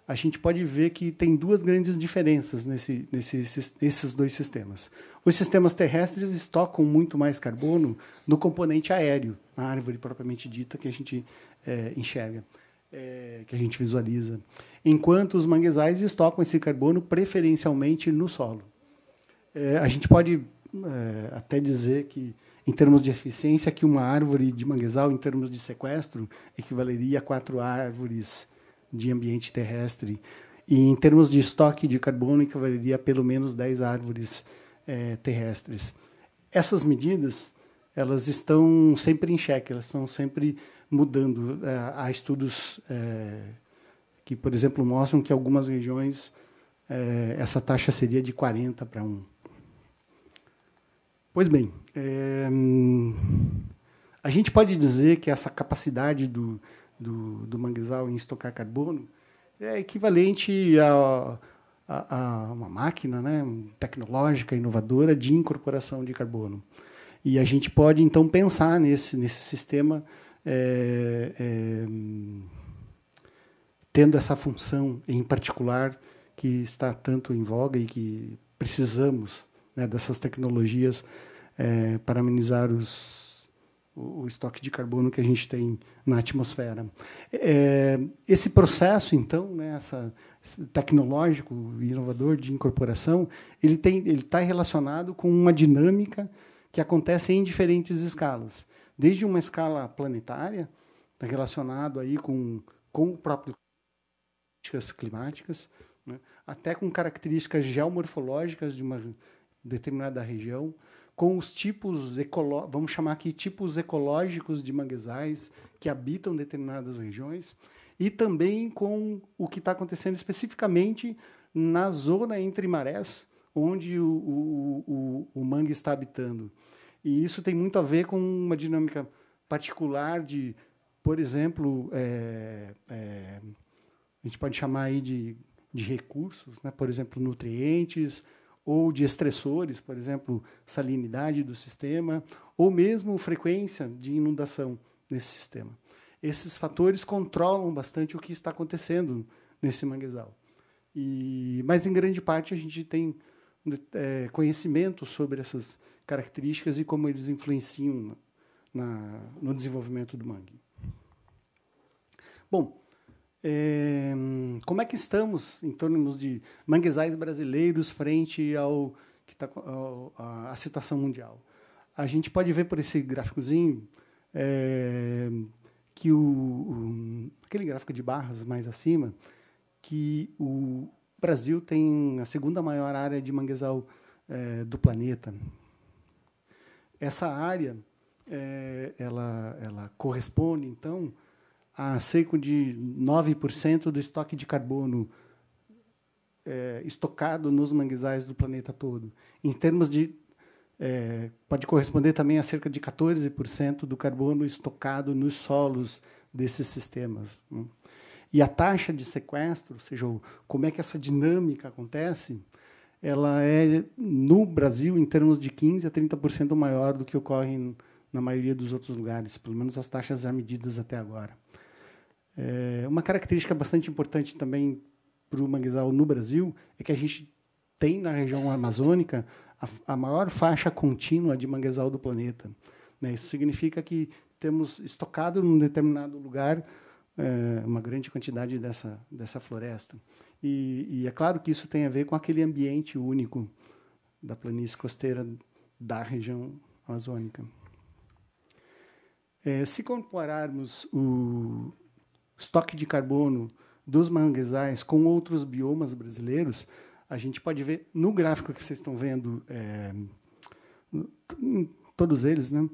a gente pode ver que tem 2 grandes diferenças nesses 2 sistemas. Os sistemas terrestres estocam muito mais carbono no componente aéreo, na árvore propriamente dita, que a gente enxerga, que a gente visualiza, enquanto os manguezais estocam esse carbono preferencialmente no solo. A gente pode até dizer que, em termos de eficiência, que uma árvore de manguezal, em termos de sequestro, equivaleria a 4 árvores de ambiente terrestre, e em termos de estoque de carbono, equivaleria a pelo menos 10 árvores terrestres. Essas medidas, elas estão sempre em xeque, elas estão sempre mudando. Há estudos que, por exemplo, mostram que em algumas regiões essa taxa seria de 40 para 1. Pois bem, a gente pode dizer que essa capacidade do manguezal em estocar carbono é equivalente a uma máquina, né, tecnológica, inovadora de incorporação de carbono. E a gente pode, então, pensar nesse sistema tendo essa função, em particular, que está tanto em voga e que precisamos, né, dessas tecnologias para amenizar o estoque de carbono que a gente tem na atmosfera. Esse processo, então, né, tecnológico e inovador de incorporação, ele está relacionado com uma dinâmica que acontece em diferentes escalas. Desde uma escala planetária, está relacionado aí com o próprio características climáticas, né, até com características geomorfológicas de uma determinada região, com os tipos, vamos chamar aqui tipos ecológicos de manguezais que habitam determinadas regiões, e também com o que está acontecendo especificamente na zona entre marés, onde o mangue está habitando. E isso tem muito a ver com uma dinâmica particular de, por exemplo, a gente pode chamar aí de recursos, né? Por exemplo, nutrientes, ou de estressores, por exemplo, salinidade do sistema, ou mesmo frequência de inundação nesse sistema. Esses fatores controlam bastante o que está acontecendo nesse manguezal. Mas, em grande parte, a gente tem conhecimento sobre essas características e como eles influenciam no desenvolvimento do mangue. Bom, como é que estamos em termos de manguezais brasileiros frente à situação mundial? A gente pode ver por esse gráficozinho que aquele gráfico de barras mais acima, que o Brasil tem a 2ª maior área de manguezal do planeta. Essa área ela corresponde, então, a cerca de 9% do estoque de carbono estocado nos manguezais do planeta todo. Em termos de... pode corresponder também a cerca de 14% do carbono estocado nos solos desses sistemas, né? E a taxa de sequestro, ou seja, como é que essa dinâmica acontece, ela é, no Brasil, em termos de 15% a 30% maior do que ocorre na maioria dos outros lugares, pelo menos as taxas já medidas até agora. Uma característica bastante importante também para o manguezal no Brasil é que a gente tem na região amazônica a maior faixa contínua de manguezal do planeta. Isso significa que temos estocado num determinado lugar uma grande quantidade dessa floresta. E é claro que isso tem a ver com aquele ambiente único da planície costeira da região amazônica. Se compararmos o estoque de carbono dos manguezais com outros biomas brasileiros, a gente pode ver no gráfico que vocês estão vendo, todos eles, né?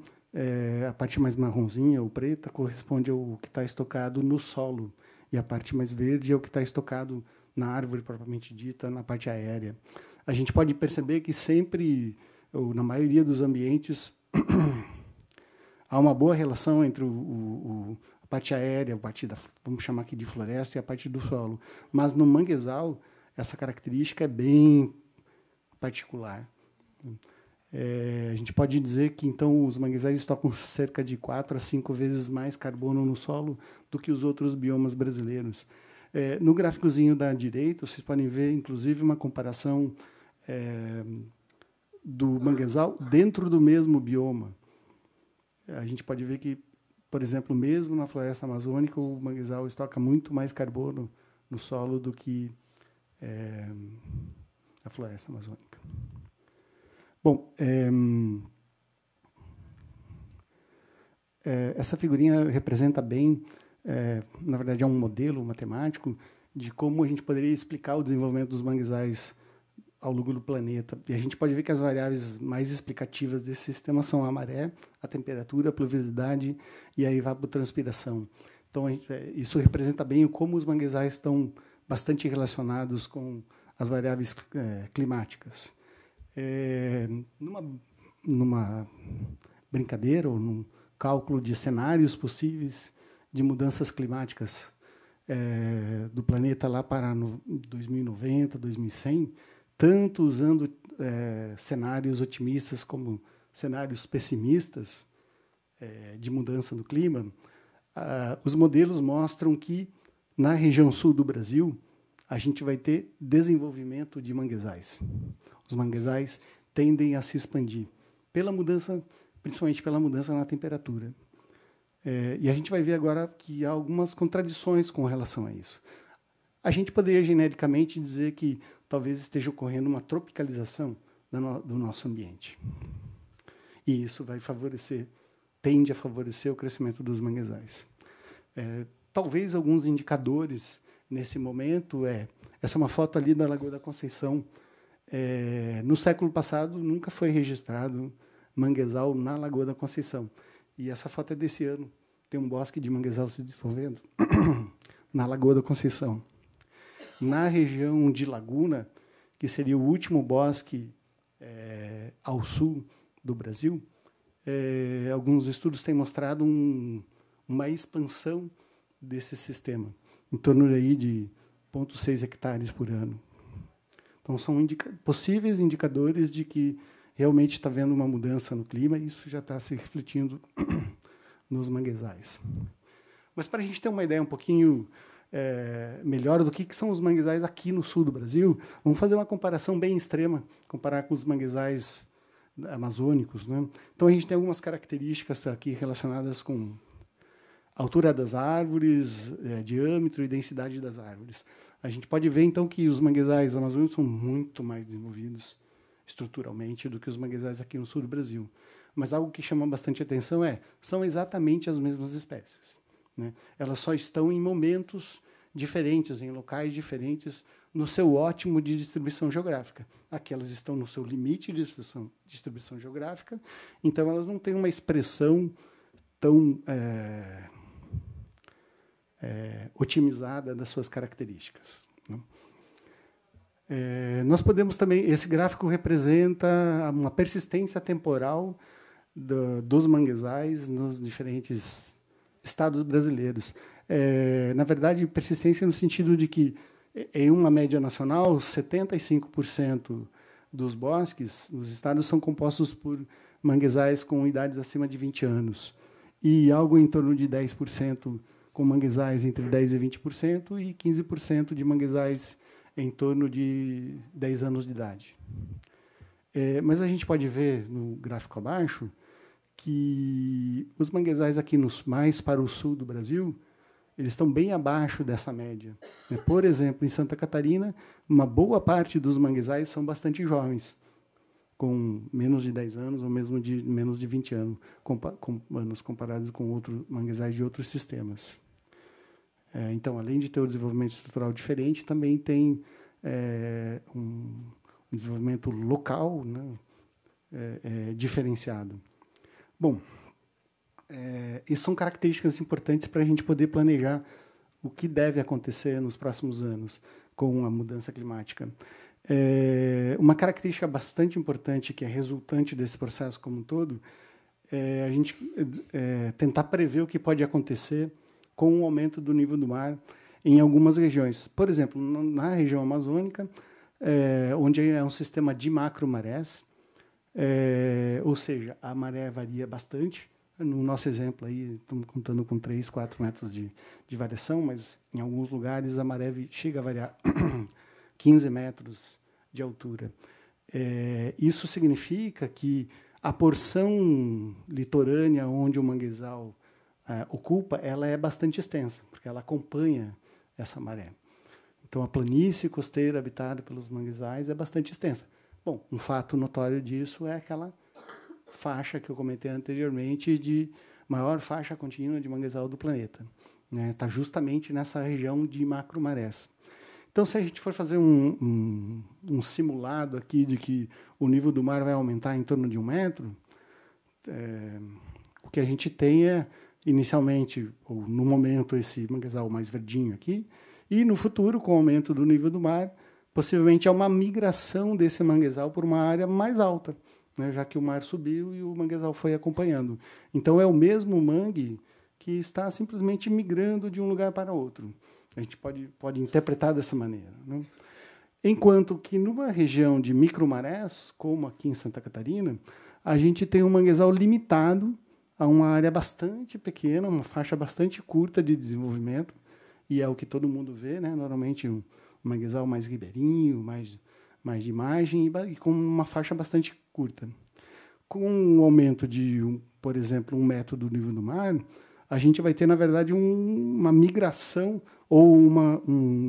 A parte mais marronzinha ou preta corresponde ao que está estocado no solo, e a parte mais verde é o que está estocado na árvore propriamente dita, na parte aérea. A gente pode perceber que sempre, ou na maioria dos ambientes, há uma boa relação entre a parte aérea, a parte vamos chamar aqui de floresta, e a parte do solo. Mas no manguezal, essa característica é bem particular. A gente pode dizer que, então, os manguezais estocam cerca de 4 a 5 vezes mais carbono no solo do que os outros biomas brasileiros. No gráficozinho da direita, vocês podem ver, inclusive, uma comparação do manguezal dentro do mesmo bioma. A gente pode ver que, por exemplo, mesmo na floresta amazônica, o manguezal estoca muito mais carbono no solo do que a floresta amazônica. Bom, essa figurinha representa bem, na verdade, é um modelo matemático de como a gente poderia explicar o desenvolvimento dos manguezais ao longo do planeta. E a gente pode ver que as variáveis mais explicativas desse sistema são a maré, a temperatura, a pluviosidade e a evapotranspiração. Então, isso representa bem como os manguezais estão bastante relacionados com as variáveis climáticas. Numa brincadeira ou num cálculo de cenários possíveis de mudanças climáticas do planeta lá para 2090, 2100, tanto usando cenários otimistas como cenários pessimistas de mudança do clima, os modelos mostram que, na região sul do Brasil, a gente vai ter desenvolvimento de manguezais. Os manguezais tendem a se expandir, principalmente pela mudança na temperatura. E a gente vai ver agora que há algumas contradições com relação a isso. A gente poderia, genericamente, dizer que talvez esteja ocorrendo uma tropicalização do nosso ambiente. E isso tende a favorecer o crescimento dos manguezais. Talvez alguns indicadores nesse momento essa é uma foto ali da Lagoa da Conceição. No século passado, nunca foi registrado manguezal na Lagoa da Conceição. E essa foto é desse ano. Tem um bosque de manguezal se desenvolvendo na Lagoa da Conceição. Na região de Laguna, que seria o último bosque ao sul do Brasil, alguns estudos têm mostrado uma expansão desse sistema, em torno aí de 0,6 hectares por ano. Então, são possíveis indicadores de que realmente está havendo uma mudança no clima, e isso já está se refletindo nos manguezais. Mas, para a gente ter uma ideia um pouquinho melhor do que são os manguezais aqui no sul do Brasil, vamos fazer uma comparação bem extrema, comparar com os manguezais amazônicos, né? Então, a gente tem algumas características aqui relacionadas com a altura das árvores, diâmetro e densidade das árvores. A gente pode ver, então, que os manguezais amazônicos são muito mais desenvolvidos estruturalmente do que os manguezais aqui no sul do Brasil. Mas algo que chama bastante atenção são exatamente as mesmas espécies, né? Elas só estão em momentos diferentes, em locais diferentes, no seu ótimo de distribuição geográfica. Aqui elas estão no seu limite de distribuição geográfica, então elas não têm uma expressão tão otimizada das suas características, né? Nós podemos também, esse gráfico representa uma persistência temporal dos manguezais nos diferentes estados brasileiros. Na verdade, persistência no sentido de que, em uma média nacional, 75% dos bosques nos estados são compostos por manguezais com idades acima de 20 anos, e algo em torno de 10% com manguezais entre 10% e 20%, e 15% de manguezais em torno de 10 anos de idade. Mas a gente pode ver no gráfico abaixo que os manguezais aqui mais para o sul do Brasil, eles estão bem abaixo dessa média. Por exemplo, em Santa Catarina, uma boa parte dos manguezais são bastante jovens, com menos de 10 anos ou mesmo de menos de 20 anos, comparados com outros manguezais de outros sistemas. Então, além de ter o desenvolvimento estrutural diferente, também tem um desenvolvimento local, né, diferenciado. Bom, isso são características importantes para a gente poder planejar o que deve acontecer nos próximos anos com a mudança climática. Uma característica bastante importante que é resultante desse processo como um todo é a gente tentar prever o que pode acontecer com o aumento do nível do mar em algumas regiões. Por exemplo, na região amazônica, onde é um sistema de macromarés, ou seja, a maré varia bastante. No nosso exemplo, aí, estamos contando com 3, 4 metros de variação, mas em alguns lugares a maré chega a variar 15 metros de altura. Isso significa que a porção litorânea onde o manguezal ocupa, ela é bastante extensa, porque ela acompanha essa maré. Então, a planície costeira habitada pelos manguezais é bastante extensa. Bom, um fato notório disso é aquela faixa que eu comentei anteriormente de maior faixa contínua de manguezal do planeta. Está justamente nessa região de macromarés. Então, se a gente for fazer um simulado aqui de que o nível do mar vai aumentar em torno de 1 metro, o que a gente tem inicialmente, ou no momento, esse manguezal mais verdinho aqui, e no futuro, com o aumento do nível do mar, possivelmente é uma migração desse manguezal por uma área mais alta, né, já que o mar subiu e o manguezal foi acompanhando. Então, é o mesmo mangue que está simplesmente migrando de um lugar para outro. A gente pode interpretar dessa maneira, né? Enquanto que, numa região de micromarés, como aqui em Santa Catarina, a gente tem um manguezal limitado a uma área bastante pequena, uma faixa bastante curta de desenvolvimento, e é o que todo mundo vê, né? Normalmente um manguezal mais ribeirinho, mais de margem e com uma faixa bastante curta. Com o aumento de, por exemplo, 1 metro do nível do mar, a gente vai ter, na verdade, uma migração ou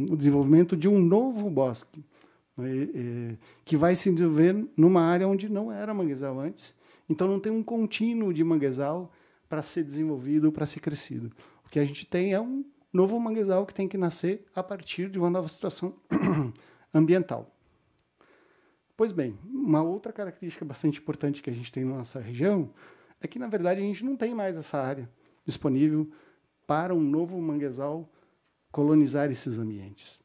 o desenvolvimento de um novo bosque, né, que vai se desenvolver numa área onde não era manguezal antes. Então, não tem um contínuo de manguezal para ser desenvolvido, para ser crescido. O que a gente tem é um novo manguezal que tem que nascer a partir de uma nova situação ambiental. Pois bem, uma outra característica bastante importante que a gente tem na nossa região é que, na verdade, a gente não tem mais essa área disponível para um novo manguezal colonizar esses ambientes.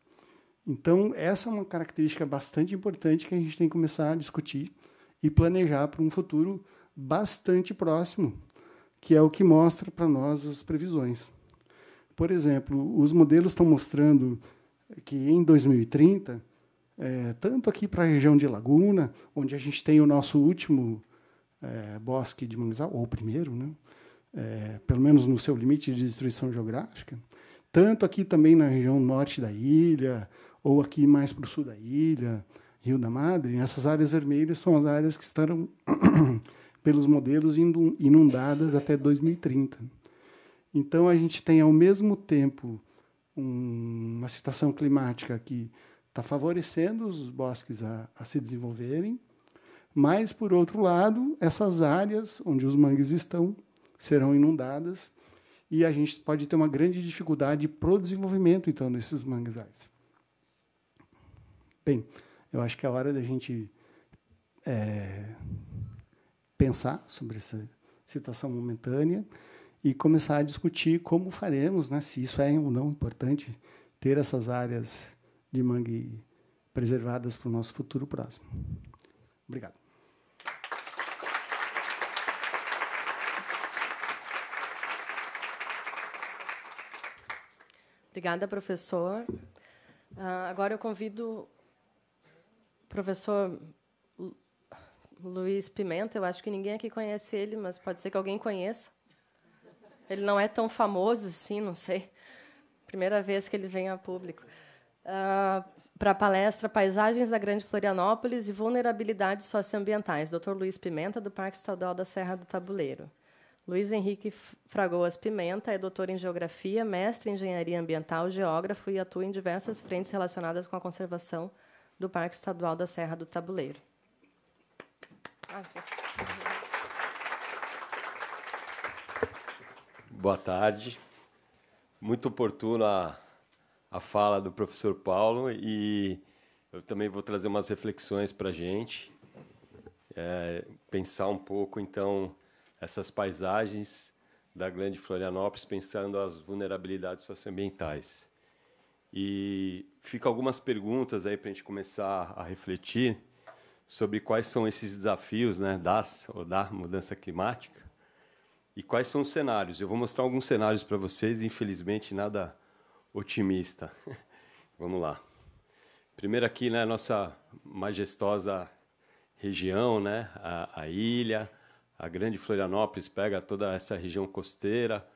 Então, essa é uma característica bastante importante que a gente tem que começar a discutir e planejar para um futuro bastante próximo, que é o que mostra para nós as previsões. Por exemplo, os modelos estão mostrando que em 2030, tanto aqui para a região de Laguna, onde a gente tem o nosso último bosque de manguezal, ou o primeiro, né? Pelo menos no seu limite de distribuição geográfica, tanto aqui também na região norte da ilha, ou aqui mais para o sul da ilha, Rio da Madre, essas áreas vermelhas são as áreas que estarão, pelos modelos, inundadas até 2030. Então, a gente tem, ao mesmo tempo, uma situação climática que está favorecendo os bosques a se desenvolverem, mas, por outro lado, essas áreas onde os mangues estão serão inundadas e a gente pode ter uma grande dificuldade para o desenvolvimento, então, desses manguezais. Bem, eu acho que é a hora da gente pensar sobre essa situação momentânea e começar a discutir como faremos, né, se isso é ou não importante, ter essas áreas de mangue preservadas para o nosso futuro próximo. Obrigado. Obrigada, professor. Agora eu convido o professor Luiz Pimenta, eu acho que ninguém aqui conhece ele, mas pode ser que alguém conheça. Ele não é tão famoso assim, não sei. Primeira vez que ele vem a público. Para a palestra Paisagens da Grande Florianópolis e Vulnerabilidades Socioambientais, Dr. Luiz Pimenta, do Parque Estadual da Serra do Tabuleiro. Luiz Henrique Fragoas Pimenta é doutor em Geografia, mestre em Engenharia Ambiental, geógrafo e atua em diversas frentes relacionadas com a conservação do Parque Estadual da Serra do Tabuleiro. Boa tarde. Muito oportuna a fala do professor Paulo e eu também vou trazer umas reflexões para a gente, pensar um pouco, então, essas paisagens da Grande Florianópolis, pensando as vulnerabilidades socioambientais. E fica algumas perguntas aí para a gente começar a refletir sobre quais são esses desafios, né, da mudança climática e quais são os cenários. Eu vou mostrar alguns cenários para vocês, infelizmente nada otimista. Vamos lá. Primeiro aqui, né, nossa majestosa região, né, a ilha, a Grande Florianópolis pega toda essa região costeira,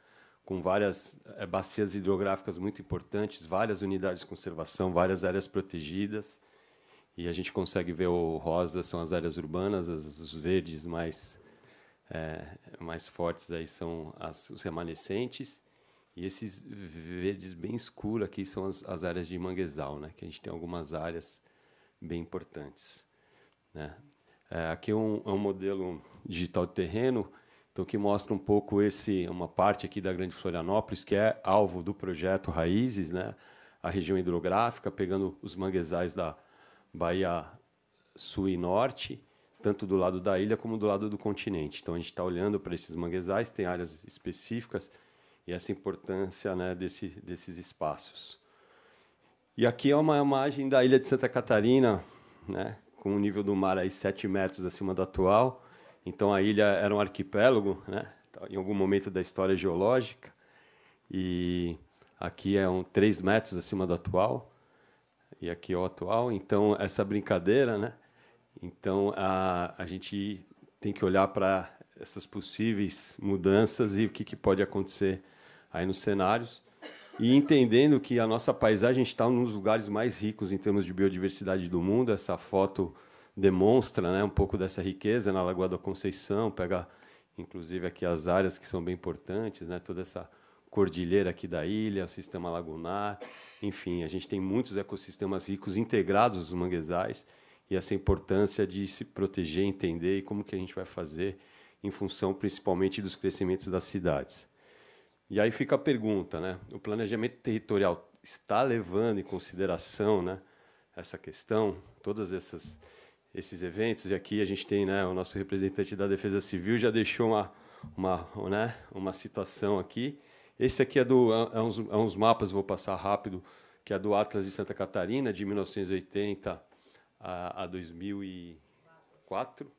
com várias bacias hidrográficas muito importantes, várias unidades de conservação, várias áreas protegidas. E a gente consegue ver o rosa são as áreas urbanas, os verdes mais fortes aí são os remanescentes. E esses verdes bem escuros aqui são as áreas de manguezal, né? Que a gente tem algumas áreas bem importantes, né? Aqui é um modelo digital de terreno, então, que mostra um pouco uma parte aqui da Grande Florianópolis, que é alvo do projeto Raízes, né? A região hidrográfica, pegando os manguezais da Bahia Sul e Norte, tanto do lado da ilha como do lado do continente. Então, a gente está olhando para esses manguezais, tem áreas específicas, e essa importância, né, desses espaços. E aqui é uma imagem da ilha de Santa Catarina, né, com o nível do mar aí 7 metros acima do atual. Então, a ilha era um arquipélago, né, em algum momento da história geológica, e aqui é 3 metros acima do atual, e aqui é o atual. Então, essa brincadeira, né, então a gente tem que olhar para essas possíveis mudanças e o que pode acontecer aí nos cenários, e entendendo que a nossa paisagem está um dos lugares mais ricos em termos de biodiversidade do mundo. Essa foto demonstra, né, um pouco dessa riqueza na Lagoa da Conceição, pega inclusive aqui as áreas que são bem importantes, né, toda essa cordilheira aqui da ilha, o sistema lagunar, enfim, a gente tem muitos ecossistemas ricos integrados nos manguezais, e essa importância de se proteger, entender e como que a gente vai fazer em função principalmente dos crescimentos das cidades. E aí fica a pergunta, né? O planejamento territorial está levando em consideração, né, essa questão, todos esses eventos? E aqui a gente tem, né, o nosso representante da Defesa Civil já deixou uma situação aqui. Esse aqui é uns mapas, vou passar rápido, que é do Atlas de Santa Catarina, de 1980 a 2004,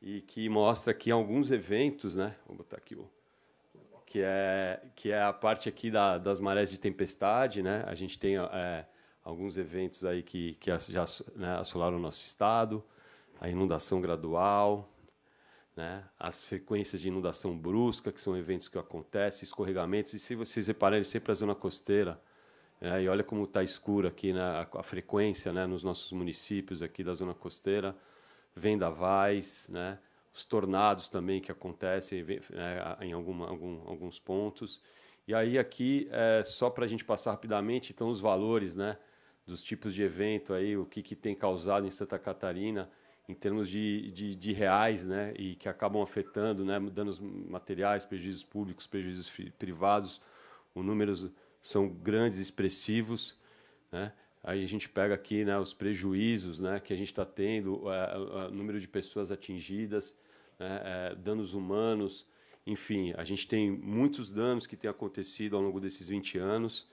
e que mostra aqui alguns eventos, né? Vou botar aqui que é a parte aqui das marés de tempestade, né? A gente tem alguns eventos aí que já, né, assolaram o nosso estado, a inundação gradual, né? As frequências de inundação brusca, que são eventos que acontecem, escorregamentos, e se vocês repararem, sempre a zona costeira, e olha como está escuro aqui, né, a frequência, né, nos nossos municípios aqui da zona costeira, vendavais, né, os tornados também que acontecem, né, em alguns pontos. E aí aqui, só para a gente passar rapidamente, então, os valores, né, dos tipos de evento, aí, o que tem causado em Santa Catarina, em termos de reais, né, e que acabam afetando, né, danos materiais, prejuízos públicos, prejuízos privados. Os números são grandes, expressivos, né? Aí a gente pega aqui, né, os prejuízos, né, que a gente está tendo, o número de pessoas atingidas, né, danos humanos, enfim, a gente tem muitos danos que têm acontecido ao longo desses 20 anos,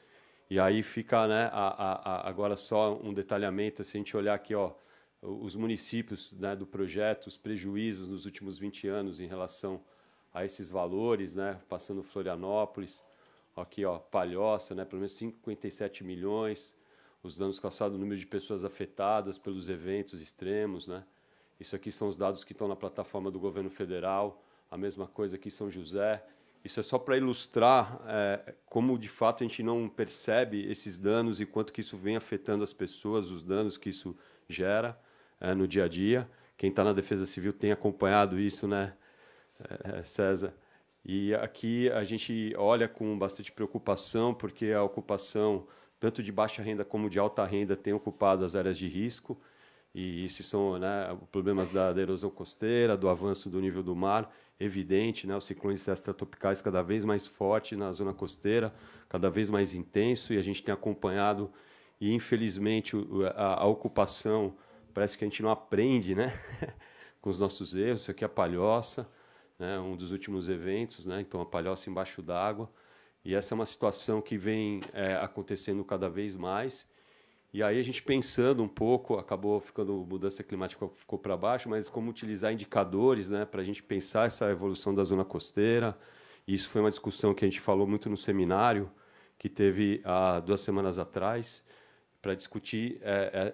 e aí fica, né, agora só um detalhamento, se a gente olhar aqui, ó, os municípios, né, do projeto, os prejuízos nos últimos 20 anos em relação a esses valores, né, passando Florianópolis, aqui, ó, Palhoça, né, pelo menos 57 milhões, os danos causados, o número de pessoas afetadas pelos eventos extremos, né, Isso aqui são os dados que estão na plataforma do governo federal, a mesma coisa aqui em São José. Isso é só para ilustrar como, de fato, a gente não percebe esses danos e quanto que isso vem afetando as pessoas, os danos que isso gera no dia a dia. Quem está na Defesa Civil tem acompanhado isso, né, César? E aqui a gente olha com bastante preocupação, porque a ocupação, tanto de baixa renda como de alta renda, tem ocupado as áreas de risco. E esses são, né, problemas da erosão costeira, do avanço do nível do mar, evidente, né, os ciclones extratropicais cada vez mais fortes na zona costeira, cada vez mais intenso, e a gente tem acompanhado, e infelizmente a ocupação, parece que a gente não aprende, né, com os nossos erros. Isso aqui é a Palhoça, né, um dos últimos eventos, né, então a Palhoça embaixo d'água, e essa é uma situação que vem acontecendo cada vez mais. E aí a gente pensando um pouco, acabou ficando, mudança climática ficou para baixo, mas como utilizar indicadores, né, para a gente pensar essa evolução da zona costeira. E isso foi uma discussão que a gente falou muito no seminário, que teve há 2 semanas atrás, para discutir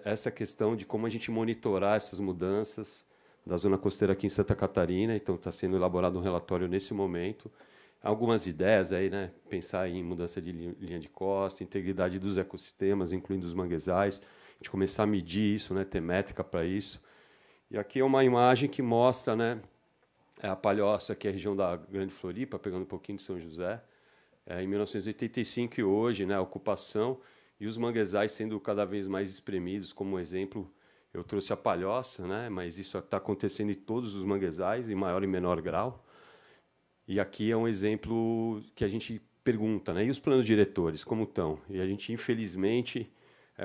essa questão de como a gente monitorar essas mudanças da zona costeira aqui em Santa Catarina. Então, está sendo elaborado um relatório nesse momento. Algumas ideias aí, né? Pensar em mudança de linha de costa, integridade dos ecossistemas, incluindo os manguezais, a gente começar a medir isso, né? Ter métrica para isso. E aqui é uma imagem que mostra, né, a Palhoça, que é a região da Grande Floripa, pegando um pouquinho de São José, em 1985 e hoje, né, a ocupação e os manguezais sendo cada vez mais espremidos. Como exemplo, eu trouxe a Palhoça, né, mas isso está acontecendo em todos os manguezais, em maior e menor grau. E aqui é um exemplo que a gente pergunta, né? E os planos diretores, como estão? E a gente, infelizmente,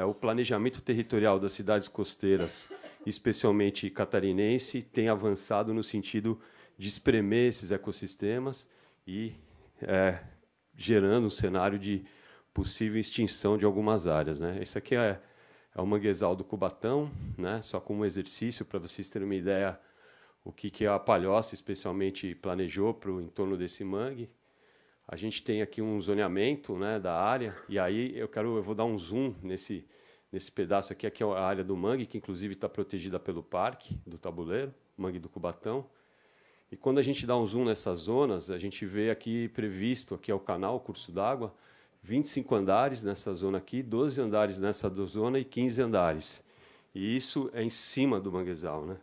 o planejamento territorial das cidades costeiras, especialmente catarinense, tem avançado no sentido de espremer esses ecossistemas e gerando um cenário de possível extinção de algumas áreas, né? Esse aqui é o manguezal do Cubatão, né? Só como um exercício para vocês terem uma ideia o que a Palhoça, especialmente, planejou para o entorno desse mangue. A gente tem aqui um zoneamento, né, da área, e aí eu vou dar um zoom nesse pedaço aqui. Aqui é a área do mangue, que inclusive está protegida pelo Parque do Tabuleiro, Mangue do Cubatão. E quando a gente dá um zoom nessas zonas, a gente vê aqui previsto, aqui é o canal, o curso d'água, 25 andares nessa zona aqui, 12 andares nessa zona e 15 andares. E isso é em cima do manguezal, né?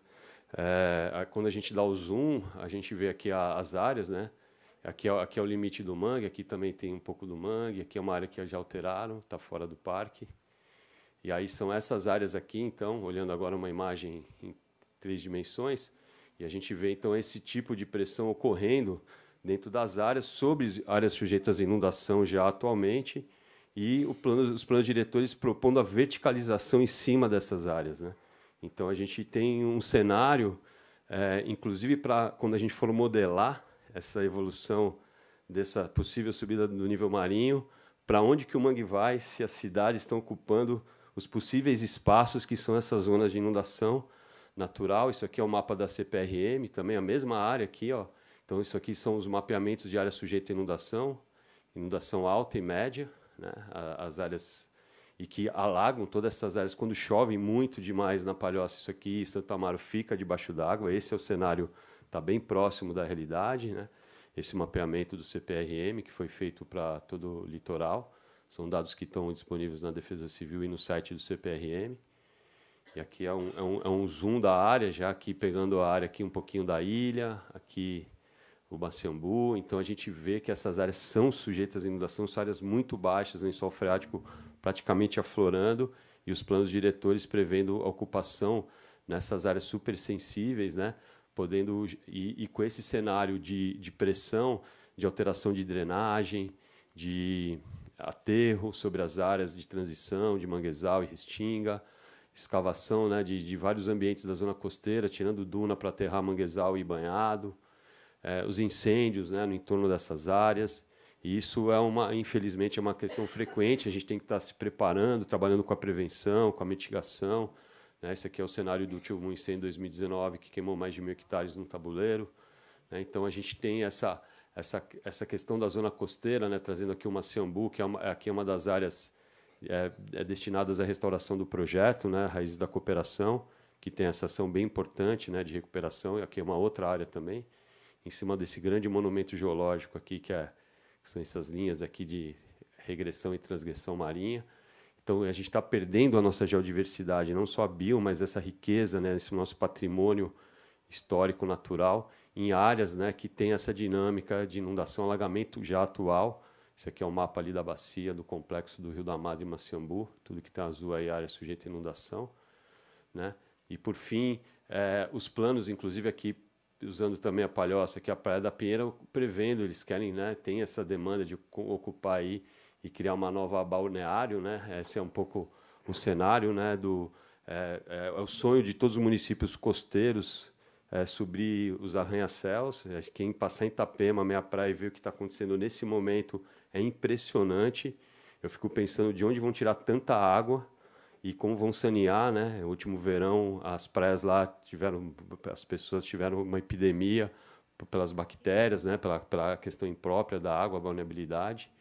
Quando a gente dá o zoom, a gente vê aqui as áreas, né? Aqui é o limite do mangue, aqui também tem um pouco do mangue, aqui é uma área que já alteraram, está fora do parque. E aí são essas áreas aqui, então, olhando agora uma imagem em 3 dimensões, e a gente vê, então, esse tipo de pressão ocorrendo dentro das áreas, sobre áreas sujeitas à inundação já atualmente, e os planos diretores propondo a verticalização em cima dessas áreas, né? Então, a gente tem um cenário, inclusive, para quando a gente for modelar essa evolução dessa possível subida do nível marinho, para onde que o mangue vai, se as cidades estão ocupando os possíveis espaços que são essas zonas de inundação natural. Isso aqui é o mapa da CPRM, também a mesma área aqui, ó. Então, isso aqui são os mapeamentos de área sujeita à inundação alta e média, né? As áreas e que alagam todas essas áreas quando chove muito demais na Palhoça. Isso aqui, Santo Amaro, fica debaixo d'água. Esse é o cenário, está bem próximo da realidade, né? Esse mapeamento do CPRM, que foi feito para todo o litoral. São dados que estão disponíveis na Defesa Civil e no site do CPRM. E aqui é um zoom da área, já aqui pegando a área aqui um pouquinho da ilha, aqui o Baciambu. Então, a gente vê que essas áreas são sujeitas à inundação, são áreas muito baixas, lençol freático praticamente aflorando, e os planos diretores prevendo a ocupação nessas áreas supersensíveis, né? Podendo, e com esse cenário de pressão, de alteração de drenagem, de aterro sobre as áreas de transição, de manguezal e restinga, escavação, né, de vários ambientes da zona costeira, tirando duna para aterrar manguezal e banhado, os incêndios, né, no entorno dessas áreas. E isso infelizmente, é uma questão frequente. A gente tem que estar se preparando, trabalhando com a prevenção, com a mitigação, né? Esse aqui é o cenário do último incêndio de 2019, que queimou mais de 1.000 hectares no Tabuleiro, né? Então, a gente tem essa questão da zona costeira, né? Trazendo aqui o Maciambu, que aqui é uma das áreas destinadas à restauração do projeto, né? Raízes da Cooperação, que tem essa ação bem importante, né, de recuperação, e aqui é uma outra área também, em cima desse grande monumento geológico aqui, que são essas linhas aqui de regressão e transgressão marinha. Então, a gente está perdendo a nossa geodiversidade, não só a bio, mas essa riqueza, né, esse nosso patrimônio histórico natural, em áreas, né, que tem essa dinâmica de inundação, alagamento já atual. Esse aqui é o mapa ali da bacia, do complexo do Rio da Madre e Maciambu, tudo que está azul aí, área sujeita a inundação, né? E, por fim, os planos, inclusive aqui, usando também a Palhoça, que é a Praia da Pinheira, prevendo, eles querem, né, tem essa demanda de ocupar aí e criar uma nova balneário, né? Esse é um pouco o cenário, né, é o sonho de todos os municípios costeiros, subir os arranha-céus. Quem passar em Itapema, minha praia, e ver o que está acontecendo nesse momento é impressionante. Eu fico pensando de onde vão tirar tanta água e como vão sanear, né? No último verão, as praias lá as pessoas tiveram uma epidemia pelas bactérias, né? Pela questão imprópria da água, a vulnerabilidade.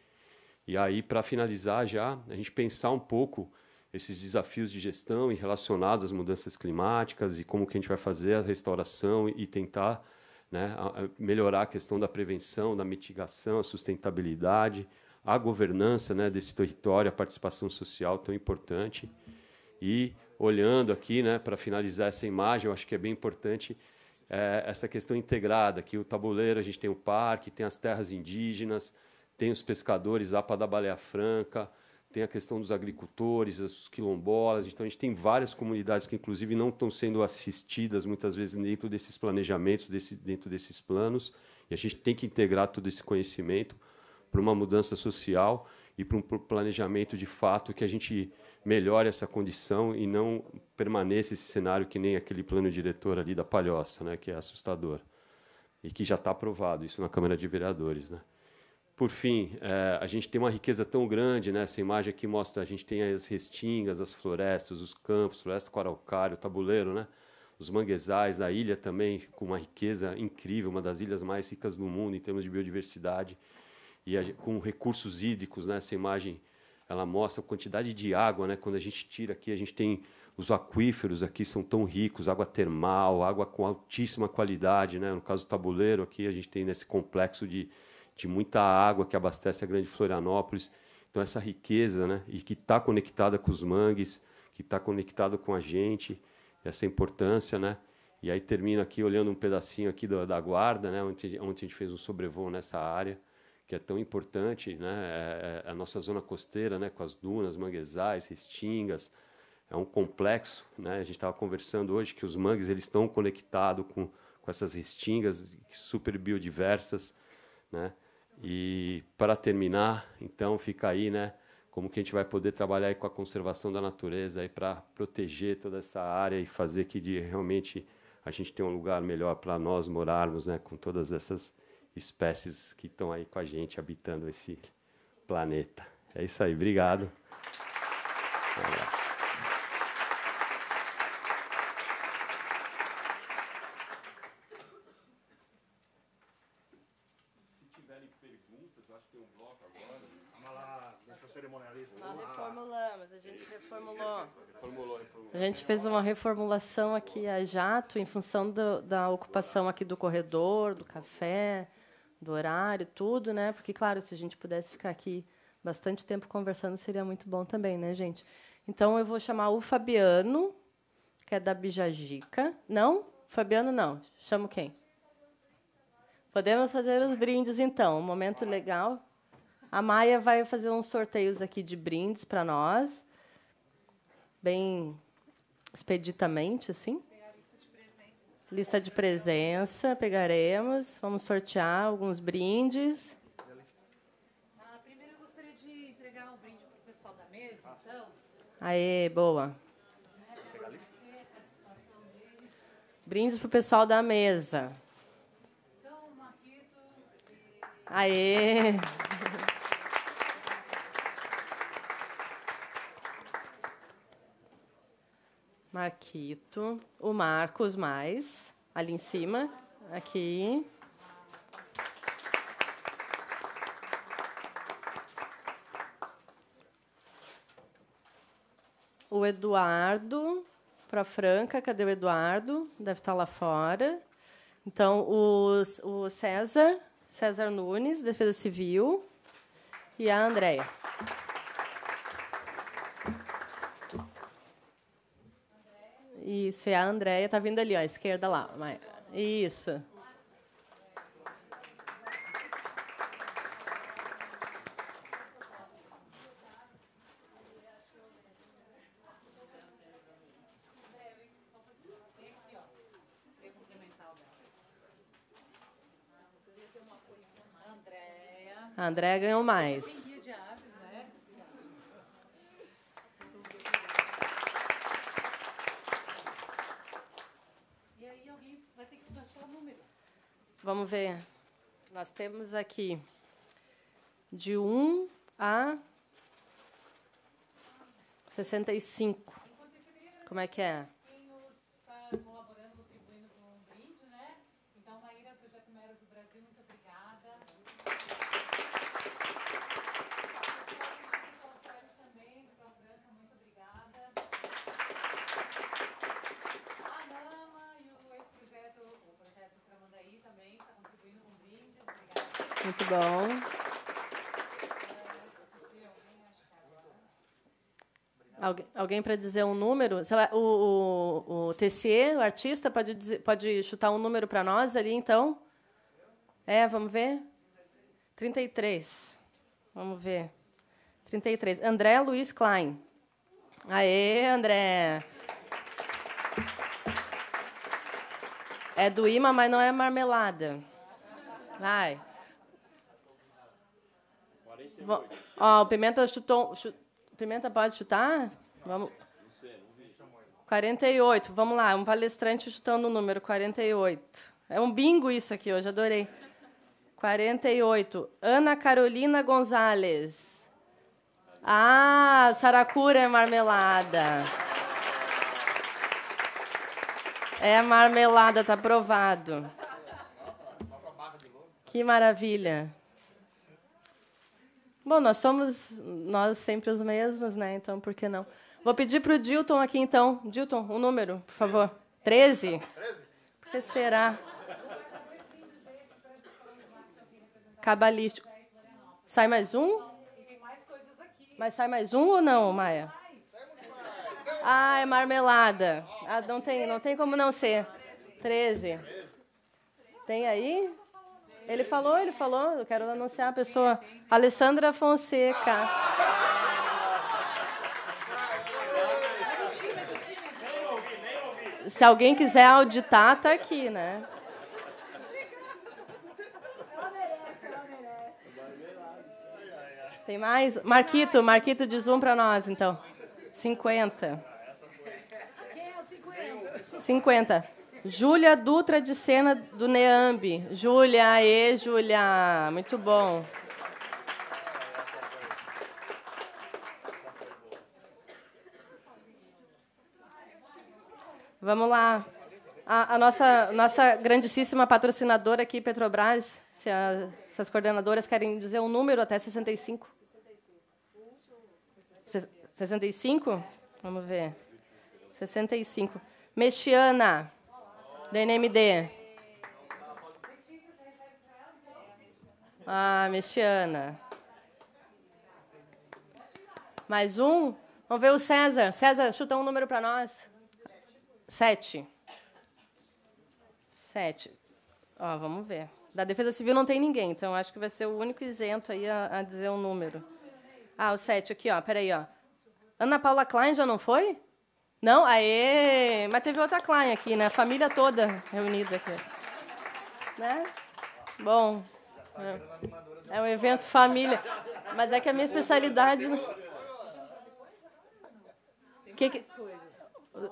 E aí, para finalizar já, a gente pensar um pouco esses desafios de gestão e relacionados às mudanças climáticas e como que a gente vai fazer a restauração e tentar, né, melhorar a questão da prevenção, da mitigação, a sustentabilidade, a governança, né, desse território, a participação social tão importante. E olhando aqui, né, para finalizar essa imagem, eu acho que é bem importante essa questão integrada. Aqui o tabuleiro, a gente tem o parque, tem as terras indígenas, tem os pescadores, a APA da Baleia Franca, tem a questão dos agricultores, os quilombolas. Então, a gente tem várias comunidades que, inclusive, não estão sendo assistidas, muitas vezes, dentro desses planejamentos, dentro desses planos. E a gente tem que integrar todo esse conhecimento para uma mudança social e para um planejamento, de fato, que a gente melhore essa condição e não permaneça esse cenário que nem aquele plano diretor ali da Palhoça, né, que é assustador. E que já está aprovado, isso na Câmara de Vereadores, né? Por fim, a gente tem uma riqueza tão grande, né? Essa imagem aqui mostra, a gente tem as restingas, as florestas, os campos, floresta com araucária, o tabuleiro, né? Os manguezais, a ilha também com uma riqueza incrível, uma das ilhas mais ricas do mundo em termos de biodiversidade e com recursos hídricos, né? Essa imagem, ela mostra a quantidade de água, né? Quando a gente tira aqui, a gente tem os aquíferos aqui, são tão ricos, água termal, água com altíssima qualidade, né? No caso do tabuleiro aqui, a gente tem nesse complexo de muita água que abastece a Grande Florianópolis. Então, essa riqueza, né, e que está conectada com os mangues, que está conectada com a gente, essa importância, né? E aí termino aqui olhando um pedacinho aqui da Guarda, né, onde a gente fez um sobrevoo nessa área, que é tão importante, né? A nossa zona costeira, né, com as dunas, manguezais, restingas, é um complexo, né? A gente estava conversando hoje que os mangues eles estão conectados com essas restingas super biodiversas, né? E, para terminar, então, fica aí, né, como que a gente vai poder trabalhar aí com a conservação da natureza para proteger toda essa área e fazer que realmente a gente tenha um lugar melhor para nós morarmos, né, com todas essas espécies que estão aí com a gente, habitando esse planeta. É isso aí, obrigado. Um abraço. Nós reformulamos, a gente reformulou. A gente fez uma reformulação aqui a jato em função da ocupação aqui do corredor, do café, do horário, tudo, né? Porque, claro, se a gente pudesse ficar aqui bastante tempo conversando, seria muito bom também, né, gente? Então, eu vou chamar o Fabiano, que é da Bijagica. Não? Fabiano, não. Chamo quem? Podemos fazer os brindes, então. Um momento legal. A Maia vai fazer uns sorteios aqui de brindes para nós, bem expeditamente, assim. Lista de presença, pegaremos. Vamos sortear alguns brindes. Primeiro, eu gostaria de entregar um brinde para o pessoal da mesa, então. Aê, boa. Brindes para o pessoal da mesa. Então, Marquito. Aê. Marquito, o Marcos mais, ali em cima, aqui. O Eduardo, para Franca. Cadê o Eduardo? Deve estar lá fora. Então, o César Nunes, Defesa Civil, e a Andréia. Isso, e a Andréia está vindo ali, ó, à esquerda lá. Isso. A Andréia ganhou mais. E aí alguém vai ter que sortear o número. Vamos ver. Nós temos aqui de 1 a 65. Como é que é? Quem nos está colaborando, contribuindo com um brinde, né? Então, Maíra, Projeto Meras do Brasil, muito obrigada. Também, do Franca, muito obrigada. A Nama e o ex-projeto, o projeto Tramandaí também está contribuindo com brindes. Obrigada. Muito bom. Alguém para dizer um número? Sei lá, o TC, o artista, pode chutar um número para nós ali, então? Vamos ver? 33. Vamos ver. 33. André Luiz Klein. Aê, André. É do imã, mas não é marmelada. Vai. Ó, o Pimenta chutou... Pimenta pode chutar? Vamos. 48. Vamos lá, um palestrante chutando o número 48. É um bingo isso aqui hoje, adorei. 48. Ana Carolina Gonzalez. Ah, saracura é marmelada. É marmelada, tá aprovado. Que maravilha. Bom, nós somos sempre os mesmos, né? Então, por que não? Vou pedir para o Dilton aqui, então. Dilton, um número, por favor. 13? 13? Por que será? Cabalístico. Sai mais um? Mas sai mais um ou não, Maia? Ah, é marmelada. Ah, não tem como não ser. 13. Tem aí? Ele falou, eu quero anunciar a pessoa. Alessandra Fonseca. Se alguém quiser auditar, tá aqui, né? Tem mais? Marquito, diz um para nós, então. 50. 50. Júlia Dutra de Sena, do NEAMB. Júlia, aê, Júlia. Muito bom. Vamos lá. A nossa grandíssima patrocinadora aqui, Petrobras, se as coordenadoras querem dizer um número até 65. 65? Vamos ver. 65. Mexiana. DNMD. Ah, Mexiana. Mais um? Vamos ver o César. César, chuta um número para nós. 7. 7. Ó, vamos ver. Da Defesa Civil não tem ninguém, então acho que vai ser o único isento aí a dizer um número. Ah, o 7 aqui, ó. Peraí, ó. Ana Paula Klein já não foi? Não? Aê! Mas teve outra Klein aqui, né? A família toda reunida aqui. Né? Bom. É um evento família. Mas é que a minha especialidade...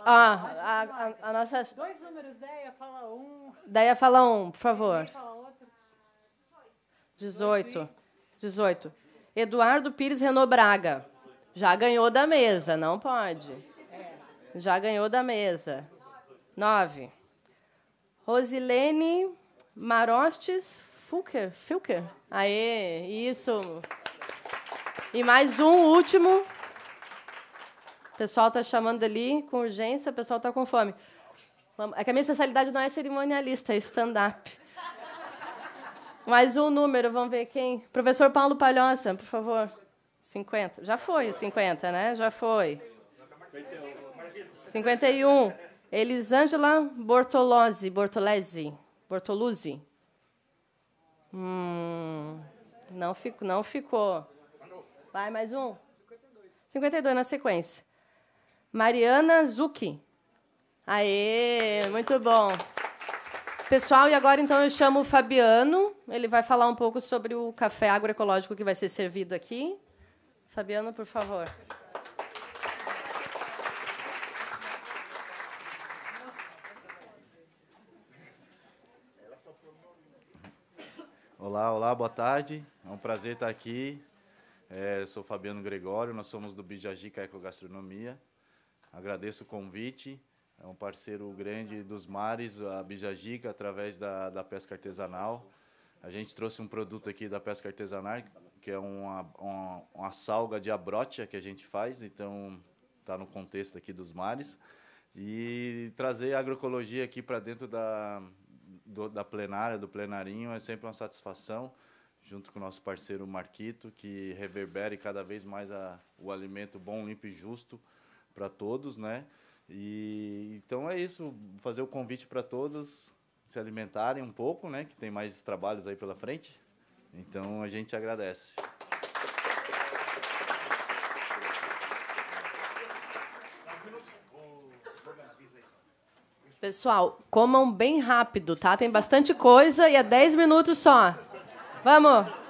A nossa... 2 números, Deia, fala um. Deia, fala um, por favor. Fala outro. 18. Eduardo Pires Renault Braga. Já ganhou da mesa, não pode. Já ganhou da mesa. 9. Rosilene Marostes Fulker. Aê, isso. E mais um, último. O pessoal está chamando ali com urgência, o pessoal está com fome. É que a minha especialidade não é cerimonialista, é stand-up. Mais um número, vamos ver quem. Professor Paulo Palhoça, por favor. 50. Já foi o 50, né? Já foi. 51. Elisângela Bortoluzzi. Não ficou. Vai, mais um. 52 na sequência. Mariana Zucchi. Aê, muito bom. Pessoal, e agora então eu chamo o Fabiano. Ele vai falar um pouco sobre o café agroecológico que vai ser servido aqui. Fabiano, por favor. Olá, boa tarde. É um prazer estar aqui. Sou Fabiano Gregório, nós somos do Bijagica Ecogastronomia. Agradeço o convite. É um parceiro grande dos mares, a Bijagica, através da pesca artesanal. A gente trouxe um produto aqui da pesca artesanal, que é uma salga de abrótia que a gente faz, então está no contexto aqui dos mares. E trazer a agroecologia aqui para dentro da plenária, do plenarinho, é sempre uma satisfação, junto com o nosso parceiro Marquito, que reverbere cada vez mais o alimento bom, limpo e justo para todos, né? E então é isso, fazer o convite para todos se alimentarem um pouco, né? Que tem mais trabalhos aí pela frente. Então a gente agradece. Pessoal, comam bem rápido, tá? Tem bastante coisa e é 10 minutos só. Vamos!